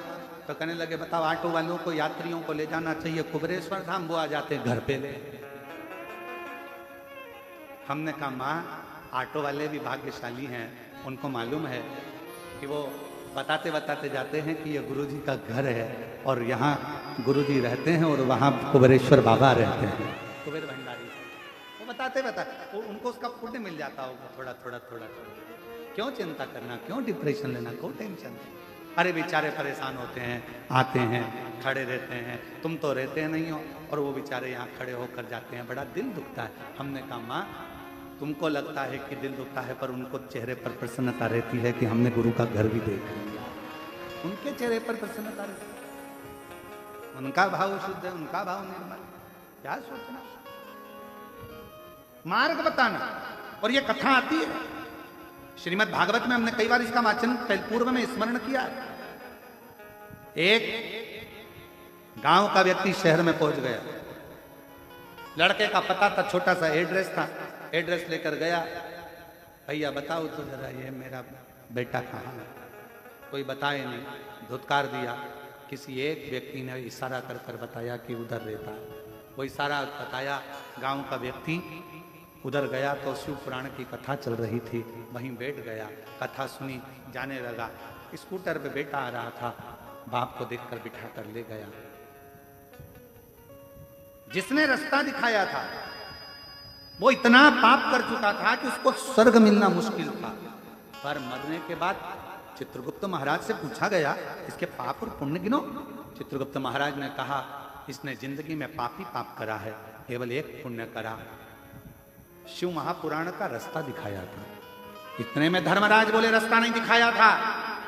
तो कहने लगे बताओ, ऑटो वालों को, यात्रियों को ले जाना चाहिए कुबरेश्वर धाम, वो आ जाते घर पे ले। हमने कहा माँ, ऑटो वाले भी भाग्यशाली हैं, उनको मालूम है कि वो बताते बताते जाते हैं कि ये गुरुजी का घर है और यहाँ गुरुजी रहते हैं और वहाँ कुबरेश्वर बाबा रहते हैं, कुबेर भंडारी। वो बताते बताते उनको उसका पुण्य मिल जाता होगा थोड़ा थोड़ा थोड़ा थोड़ा। क्यों चिंता करना, क्यों डिप्रेशन लेना, क्यों टेंशन? अरे बेचारे परेशान होते हैं, आते हैं, खड़े रहते हैं, तुम तो रहते नहीं हो, और वो बेचारे यहाँ खड़े होकर जाते हैं, बड़ा दिल दुखता है। हमने कहा माँ, तुमको लगता है कि दिल दुखता है, पर उनको चेहरे पर प्रसन्नता रहती है कि हमने गुरु का घर भी देख लिया। उनके चेहरे पर प्रसन्नता रहती है, उनका भाव शुद्ध है, उनका भाव निर्मल। क्या सोचना, मार्ग बताना। और ये कथा आती है श्रीमद् भागवत में, हमने कई बार इसका वाचन पूर्व में स्मरण किया। एक गांव का व्यक्ति शहर में पहुंच गया, लड़के का पता था, छोटा सा एड्रेस था, एड्रेस लेकर गया। भैया बताओ तो जरा ये मेरा बेटा कहाँ है? कोई बताए नहीं, धुतकार दिया। किसी एक व्यक्ति ने इशारा कर कर बताया कि उधर रहता है। वो इशारा बताया, गांव का व्यक्ति उधर गया तो शिव पुराण की कथा चल रही थी, वहीं बैठ गया, कथा सुनी, जाने लगा। स्कूटर पे बेटा आ रहा था, बाप को देखकर बिठा कर ले गया। जिसने रास्ता दिखाया था वो इतना पाप कर चुका था कि उसको स्वर्ग मिलना मुश्किल था। पर मरने के बाद चित्रगुप्त महाराज से पूछा गया, इसके पाप और पुण्य गिनो। चित्रगुप्त महाराज ने कहा, इसने जिंदगी में पाप ही पाप करा है, केवल एक पुण्य करा, शिव महापुराण का रास्ता दिखाया था। इतने में धर्मराज बोले, रास्ता नहीं दिखाया था,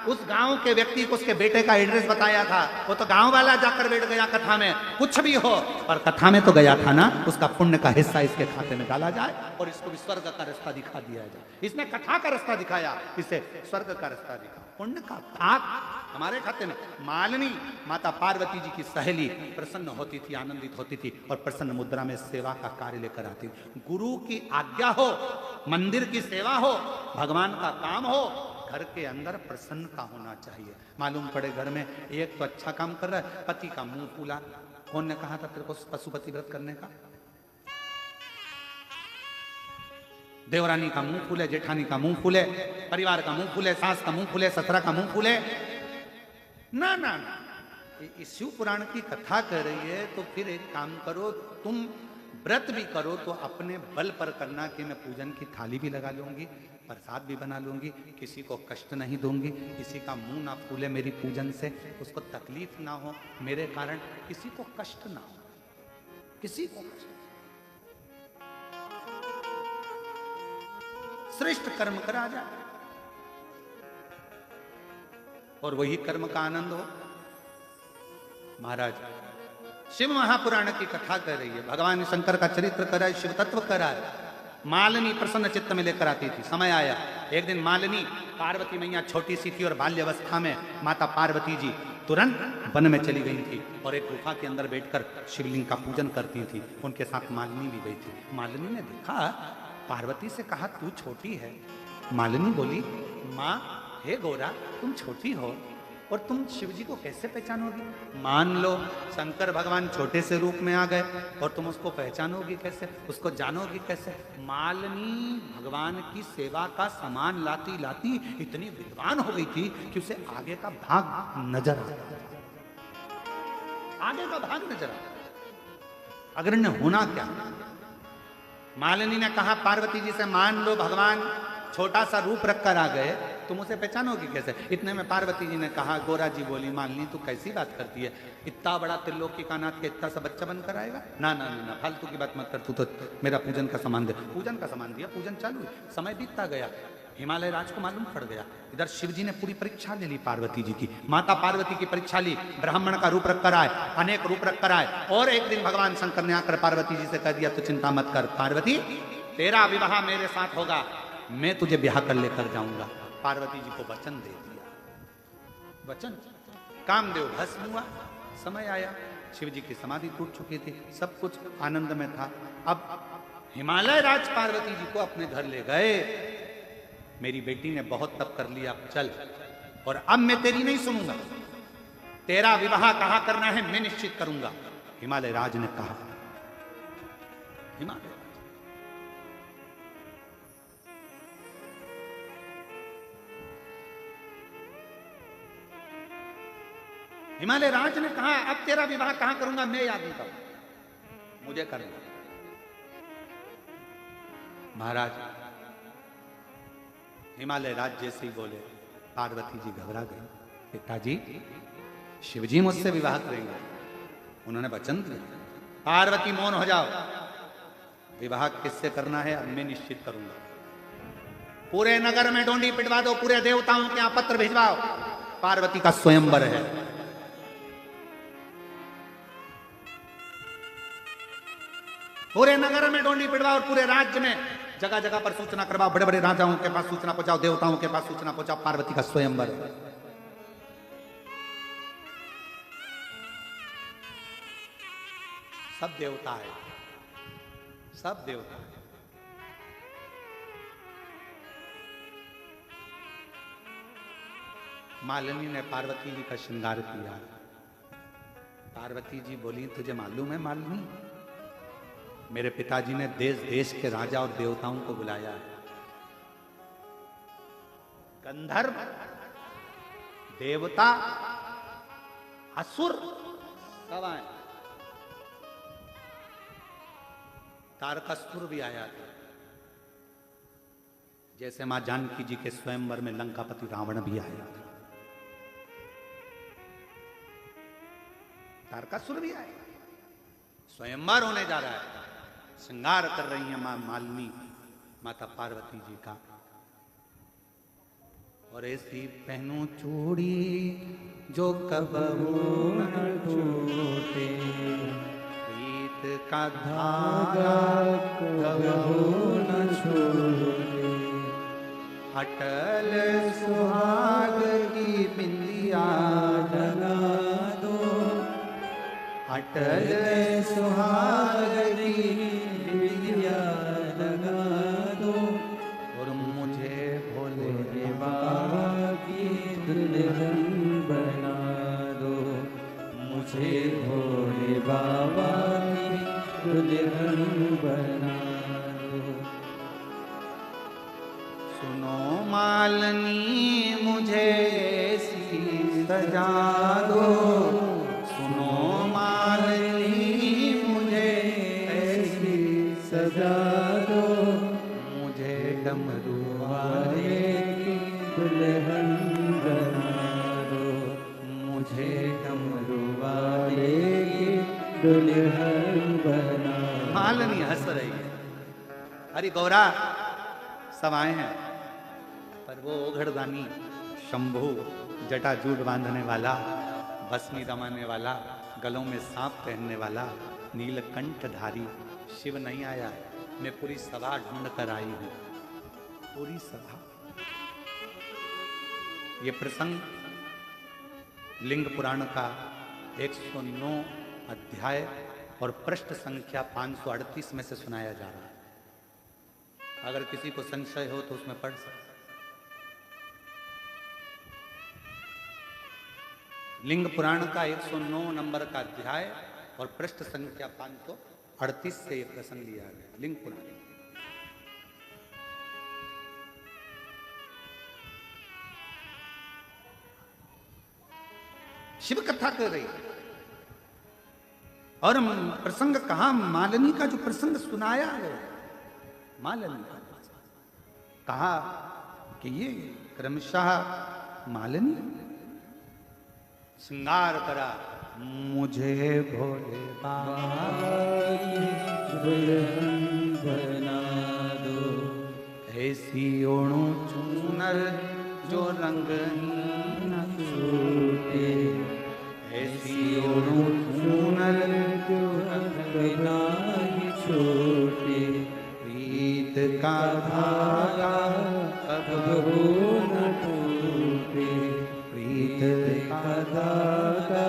उस गांव के व्यक्ति को उसके बेटे का एड्रेस बताया था। वो तो गांव वाला जाकर बैठ गया कथा में, कुछ भी हो पर कथा में तो गया था ना, उसका पुण्य का हिस्सा इसके खाते में डाला जाए और इसको भी स्वर्ग का रास्ता दिखा दिया जाए। इसने कथा का रास्ता दिखाया, इसे स्वर्ग का रास्ता दिखा, पुण्य का पाप हमारे खाते में। मालिनी माता पार्वती जी की सहेली प्रसन्न होती थी, आनंदित होती थी और प्रसन्न मुद्रा में सेवा का कार्य लेकर आती। गुरु की आज्ञा हो, मंदिर की सेवा हो, भगवान का काम हो, घर के अंदर प्रसन्नता होना चाहिए। मालूम पड़े घर में एक तो अच्छा काम कर रहा है, पति का मुंह फूला। कौन ने कहा था तेरे को पशुपति व्रत करने का? देवरानी का मुंह फूले, जेठानी का मुंह फूले, परिवार का मुंह फूले, सास का मुंह फूले, ससुरा का मुंह फूले। ना ना ना, शिव पुराण की कथा कर रही है तो फिर एक काम करो, तुम व्रत भी करो तो अपने बल पर करना कि मैं पूजन की थाली भी लगा लूंगी, प्रसाद भी बना लूंगी, किसी को कष्ट नहीं दूंगी, किसी का मुंह ना फूले मेरी पूजन से, उसको तकलीफ ना हो मेरे कारण, किसी को कष्ट ना हो, किसी को कष्ट। श्रेष्ठ कर्म करा जाए और वही कर्म का आनंद हो। महाराज शिव महापुराण की कथा कर रही है, भगवान शंकर का चरित्र कराए, शिव तत्व कराए। मालिनी प्रसन्न चित्त में लेकर आती थी। समय आया एक दिन, मालिनी पार्वती मैया छोटी सी थी और बाल्यावस्था में माता पार्वती जी तुरंत वन में चली गई थी और एक गुफा के अंदर बैठकर शिवलिंग का पूजन करती थी। उनके साथ मालिनी भी गई थी। मालिनी ने देखा, पार्वती से कहा तू छोटी है। मालिनी बोली, माँ हे गोरा, तुम छोटी हो और तुम शिव जी को कैसे पहचानोगी? मान लो शंकर भगवान छोटे से रूप में आ गए और तुम उसको पहचानोगी कैसे, उसको जानोगी कैसे? मालिनी भगवान की सेवा का सामान लाती लाती इतनी विद्वान हो गई थी कि उसे आगे का भाग नजर आ, आगे का भाग नजर आ, अग्रण्य होना क्या। मालिनी ने कहा पार्वती जी से, मान लो भगवान छोटा सा रूप रखकर आ गए, तुम उसे पहचानोगी कैसे? इतने में पार्वती जी ने कहा, गोरा जी बोली, मालिनी तू कैसी बात करती है, इतना बड़ा त्रिलोकी का नाथ के इतना सा बच्चा बनकर आएगा? ना ना ना, फालतू की बात मत कर, तू तो मेरा पूजन का सामान दे। पूजन का सामान दिया, पूजन चालू है। समय बीतता गया, हिमालय राज को मालूम पड़ गया। इधर शिव जी ने पूरी परीक्षा ले ली पार्वती जी की। माता पार्वती की परीक्षा ली, ब्राह्मण का रूप रख कर आए, अनेक रूप रख कर आए। और एक दिन भगवान शंकर ने आकर पार्वती जी से कह दिया, तो चिंता मत कर पार्वती, तेरा विवाह मेरे साथ होगा, मैं तुझे ब्याह कर लेकर जाऊंगा। पार्वती जी को वचन दे दिया। वचन, कामदेव भस्म हुआ, समय आया, शिव जी की समाधि टूट चुकी थी, सब कुछ आनंद में था। अब हिमालय राज पार्वती जी को अपने घर ले गए। मेरी बेटी ने बहुत तप कर लिया, अब चल, और अब मैं तेरी नहीं सुनूंगा, तेरा विवाह कहां करना है मैं निश्चित करूंगा। हिमालय राज ने कहा। हिमालय राज ने कहा, अब तेरा विवाह कहां करूंगा, मैं याद नहीं करूंगा, मुझे करना। महाराज हिमालय राज जैसे ही बोले, पार्वती जी घबरा गई। पिताजी, शिवजी मुझसे विवाह करेंगे, उन्होंने वचन दिया। पार्वती मौन हो जाओ, विवाह किससे करना है अब मैं निश्चित करूंगा। पूरे नगर में डोंडी पिटवा दो, पूरे देवताओं के यहां पत्र भिजवाओ, पार्वती का स्वयंवर है। पूरे नगर में डोंडी पिटवाओ और पूरे राज्य में जगह जगह पर सूचना करवाओ, बड़े बड़े राजाओं के पास सूचना पहुंचाओ, देवताओं के पास सूचना पहुंचाओ, पार्वती का स्वयंवर। सब देवता है, सब देवता है। मालिनी ने पार्वती जी का श्रृंगार किया। पार्वती जी बोली, तुझे मालूम है मालिनी, मेरे पिताजी ने देश देश के राजा और देवताओं को बुलाया है। गंधर्व, देवता, असुर सब आए। तारकासुर भी आया था। जैसे मां जानकी जी के स्वयंवर में लंकापति रावण भी आया था, तारकासुर भी आया। स्वयंवर होने जा रहा है, श्रृंगार कर रही है मां मालिनी, माता पार्वती जी का। और ऐसी पहनूं चूड़ी जो कबहू न टूटे, प्रीत का धागा कबहू न छूटे, अटल सुहाग की बिंदिया लगा दो, अटल सुहाग की बिंदिया लगा दो, और मुझे भोले बाबा की दुल्हन बना दो, मुझे भोले बाबा की दुल्हन बना दो। सुनो मालिनी मुझे ऐसी सजा दो, सुनो मालिनी मुझे ऐसी सजा दो, मुझे डमरू वाले की दुल्हन बना दो, मुझे डमरू वाले की दुल्हन बना। मालिनी हंस रही है। अरे गौरा, सब आए हैं, पर वो ओघड़दानी शंभू, जटाजूट बांधने वाला, भस्मी रमाने वाला, गलों में सांप पहनने वाला, नीलकंठधारी शिव नहीं आया है। मैं पूरी सभा ढूंढ कर आई हूं, पूरी सभा। ये प्रसंग लिंग पुराण का 109 अध्याय और पृष्ठ संख्या 538 में से सुनाया जा रहा है। अगर किसी को संशय हो तो उसमें पढ़ सकते। लिंग पुराण का 109 नंबर का अध्याय और पृष्ठ संख्या 538 से यह प्रसंग लिया गया। लिंग पुराण। शिव कथा कर रही है और प्रसंग कहा, मालिनी का जो प्रसंग सुनाया है, मालिनी का कहा कि ये क्रमशः मालिनी श्रृंगार करा, मुझे भोले बाबा की दुल्हन बना दो, ऐसी ओणु चूनर जो रंग ही न छूटे, ऐसी ओणु चूनर जो रंग ही छूटे, प्रीत का धागा कबहू न टूटे, प्रीत का धागा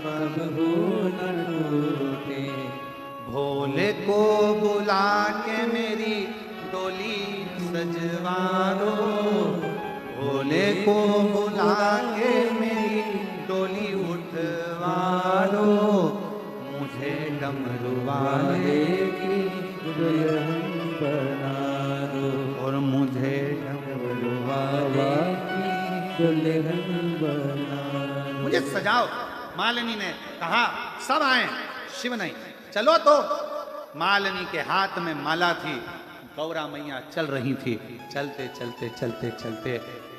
कबहू न टूटे। भोले को बुला के मेरी डोली सजवारो, भोले को बुला के मेरी डोली उठवारो, मुझे डमरू वाले की दुल्हन बना दो, और मुझे डमरू वाले की दुल्हन बना दो। मुझे सजाओ। मालिनी ने कहा सब आए, शिव नहीं। चलो तो। मालिनी के हाथ में माला थी, गौरा मैया चल रही थी। चलते चलते चलते चलते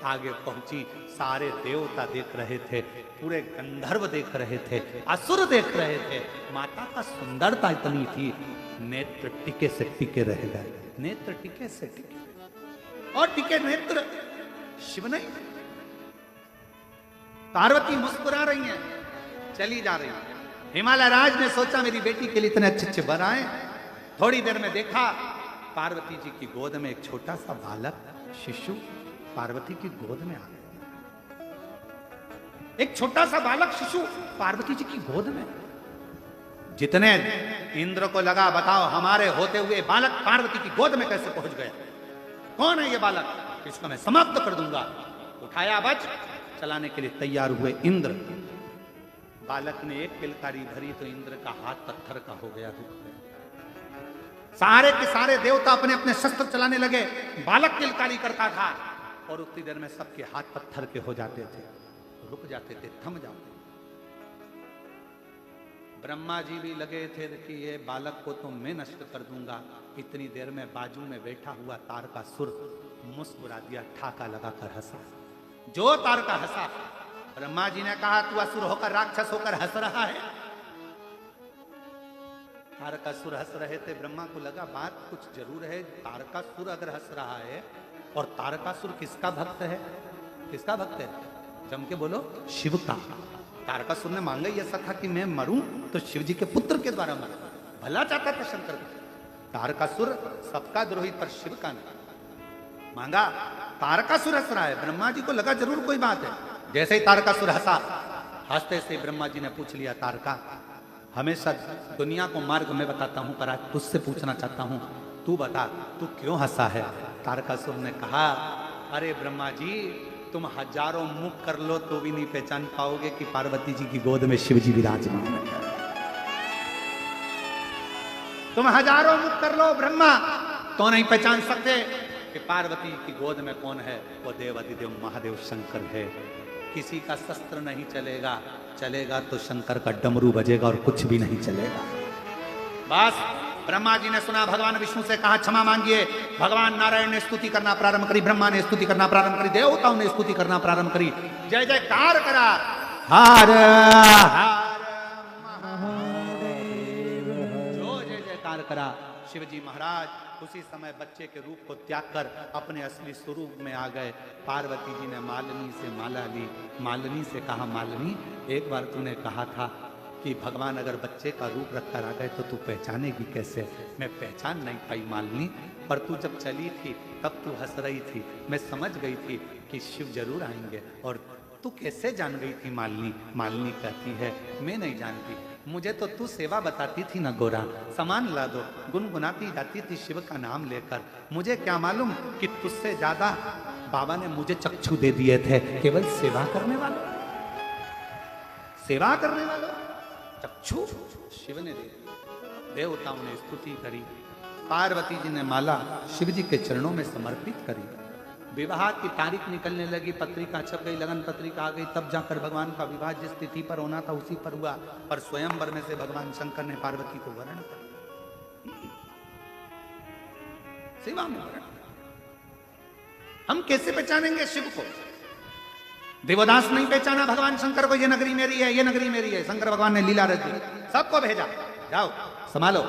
आगे पहुंची। सारे देवता देख रहे थे, पूरे गंधर्व देख रहे थे, असुर देख रहे थे। माता का सुंदरता इतनी थी, नेत्र टिके से टिके रह गए। नेत्र टिके से टिके, और टिके नेत्र शिव नहीं। पार्वती मुस्कुरा रही हैं, चली जा रही है। हिमालय राज ने सोचा मेरी बेटी के लिए इतने अच्छे अच्छे वर आए। थोड़ी देर में देखा पार्वती जी की गोद में एक छोटा सा बालक शिशु पार्वती की गोद में आ गया। एक छोटा सा बालक शिशु पार्वती जी की गोद में। जितने इंद्र को लगा बताओ हमारे होते हुए बालक पार्वती की गोद में कैसे पहुंच गया, कौन है ये बालक, इसको मैं समाप्त कर दूंगा। उठाया बच, चलाने के लिए तैयार हुए इंद्र। बालक ने एक किलकारी भरी तो इंद्र का हाथ पत्थर का हो गया। सारे के सारे देवता अपने अपने शस्त्र चलाने लगे। बालक किलकारी करता था और उतनी देर में सबके हाथ पत्थर के हो जाते थे, रुक जाते थे, थम जाते। ब्रह्मा जी भी लगे थे कि ये बालक को तो मैं नष्ट कर दूंगा। इतनी देर में बाजू में बैठा हुआ तारकासुर मुस्कुरा दिया, ठाका लगाकर हंसा। जो तारका हंसा, ब्रह्मा जी ने कहा तू असुर होकर राक्षस होकर हंस रहा है। तारकासुर हंस रहे थे। ब्रह्मा को लगा बात कुछ जरूर है। तारकासुर अगर हंस रहा है, और तारकासुर किसका भक्त है, किसका भक्त है, जम के बोलो, शिव का। तारकासुर ने मांगा ही ऐसा था कि मैं मरूं तो शिव जी के पुत्र के द्वारा मरूं। भला चाहता था शंकर का। तारकासुर सबका द्रोही पर शिव का नहीं मांगा। तारकासुर हंस रहा है, ब्रह्मा जी को लगा जरूर कोई बात है। जैसे ही तारकासुर हंसा, हंसते से ब्रह्मा जी ने पूछ लिया, तारका हमेशा दुनिया को मार्ग मैं बताता हूं, पर आज तुझसे पूछना चाहता हूं, तू बता तू क्यों हंसा है। तारकासुर ने कहा, अरे ब्रह्मा जी तुम हजारों मुख कर लो तो भी नहीं पहचान पाओगे कि पार्वती जी की गोद में शिव जी विराजमान है। तुम हजारों मुख कर लो ब्रह्मा तो नहीं पहचान सकते कि पार्वती की गोद में कौन है। वो देवाधिदेव महादेव शंकर है। किसी का शस्त्र नहीं चलेगा, चलेगा तो शंकर का डमरू बजेगा और कुछ भी नहीं चलेगा। बस ब्रह्मा जी ने सुना, भगवान विष्णु से कहा क्षमा मांगिए। भगवान नारायण ने स्तुति करना प्रारंभ करी, ब्रह्मा ने स्तुति करना प्रारंभ करी, देवताओं ने स्तुति करना प्रारंभ करी। जय जयकार करा, हर हर महादेव, जो जय जयकार करा। शिव जी महाराज उसी समय बच्चे के रूप को त्याग कर अपने असली स्वरूप में आ गए। पार्वती जी ने मालिनी से माला ली। मालिनी से कहा, मालिनी एक बार तूने कहा था कि भगवान अगर बच्चे का रूप रखकर आ गए तो तू पहचानेगी कैसे। मैं पहचान नहीं पाई मालिनी, पर तू जब चली थी तब तू हंस रही थी। मैं समझ गई थी कि शिव जरूर आएंगे। और तू कैसे जान गई थी मालिनी? मालिनी कहती है, मैं नहीं जानती, मुझे तो तू सेवा बताती थी ना गोरा, सामान ला दो, गुनगुनाती जाती थी शिव का नाम लेकर। मुझे क्या मालूम कि तुझसे ज्यादा बाबा ने मुझे चक्षु दे दिए थे, केवल सेवा करने वालों, सेवा करने वालों चक्षु शिव ने दे दिए। देवताओं ने स्तुति करी। पार्वती जी ने माला शिव जी के चरणों में समर्पित करी। विवाह की तारीख निकलने लगी, पत्रिका छप गई, लगन पत्रिका आ गई, तब जाकर भगवान का विवाह जिस तिथि पर होना था उसी पर हुआ। पर स्वयंवर में से भगवान शंकर ने पार्वती को वरण कर सेवा में वरण। हम कैसे पहचानेंगे शिव को? देवदास नहीं पहचाना भगवान शंकर को, ये नगरी मेरी है, ये नगरी मेरी है। शंकर भगवान ने लीला रच दी, सबको भेजा, जाओ संभालो।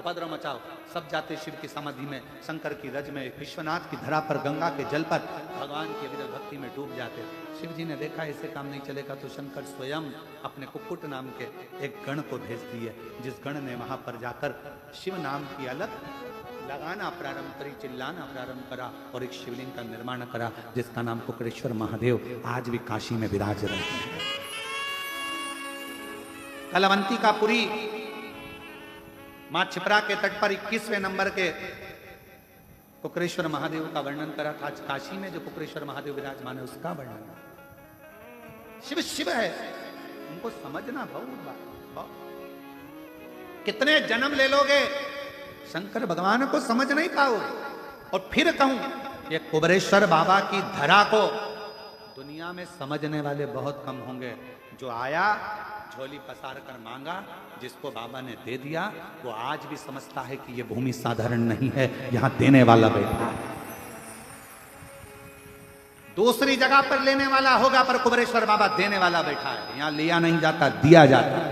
उपद्रव मचाओ। सब जाते शिव की समाधि में, शंकर की रज में, विश्वनाथ की धरा पर, गंगा के जल पर भगवान की अविरल भक्ति में डूब जाते। शिव जी ने देखा ऐसे काम नहीं चलेगा, तो शंकर स्वयं अपने कुक्कुट नाम के एक गण को भेज दिए, जिस गण ने वहां पर जाकर शिव नाम की अलग लगाना प्रारंभ करी, चिल्लाना प्रारंभ करा और एक शिवलिंग का निर्माण करा, जिसका नाम कुक्कड़ेश्वर महादेव आज भी काशी में विराज रहे हैं। कलवंती का पुरी मां छिपरा के तट पर 21वें नंबर के कुक्कड़ेश्वर महादेव का वर्णन करा था। आज काशी में जो कुक्कड़ेश्वर महादेव विराजमान है उसका वर्णन। शिव शिव है, उनको समझना बहुत। कितने जन्म ले लोगे, शंकर भगवान को समझ नहीं पाओगे। और फिर कहूं, ये कुबरेश्वर बाबा की धरा को दुनिया में समझने वाले बहुत कम होंगे। जो आया झोली पसार कर मांगा, जिसको बाबा ने दे दिया, वो आज भी समझता है कि ये भूमि साधारण नहीं है, यहां देने वाला बैठा है। दूसरी जगह पर लेने वाला होगा, पर कुबरेश्वर बाबा देने वाला बैठा है। यहां लिया नहीं जाता, दिया जाता है।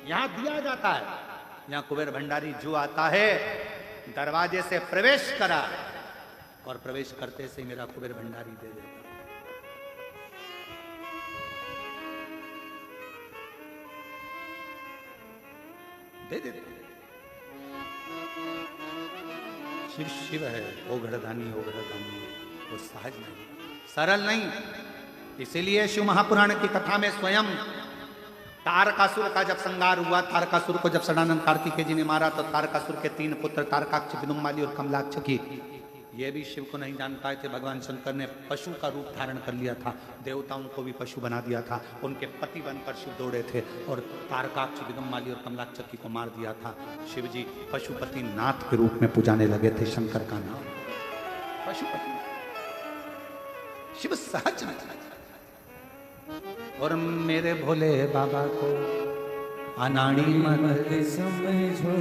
यहां दिया जाता है। यहां कुबेर भंडारी जो आता है, दरवाजे से प्रवेश करा और प्रवेश करते से मेरा कुबेर भंडारी दे देता। दे दे। शिव शिव है, ओघड़दानी ओघड़दानी, वो सहज नहीं, सरल नहीं। इसीलिए शिव महापुराण की कथा में स्वयं तारकासुर का जब संहार हुआ, तारकासुर को जब सदानंद कार्तिकेय जी ने मारा, तो तारकासुर के 3 पुत्र तारकाक्ष, विदुम्माली और कमलाक्ष की, ये भी शिव को नहीं जान पाए थे। भगवान शंकर ने पशु का रूप धारण कर लिया था, देवताओं को भी पशु बना दिया था। उनके पति बनकर शिव दौड़े थे और तारकाक्ष, विदुम्माली और कमलाक्ष को मार दिया था। शिव जी पशुपति नाथ के रूप में पुजाने लगे थे शंकर का नाम पशुपति। शिव सहज नहीं। और मेरे भोले बाबा को अनाड़ी मत समझो।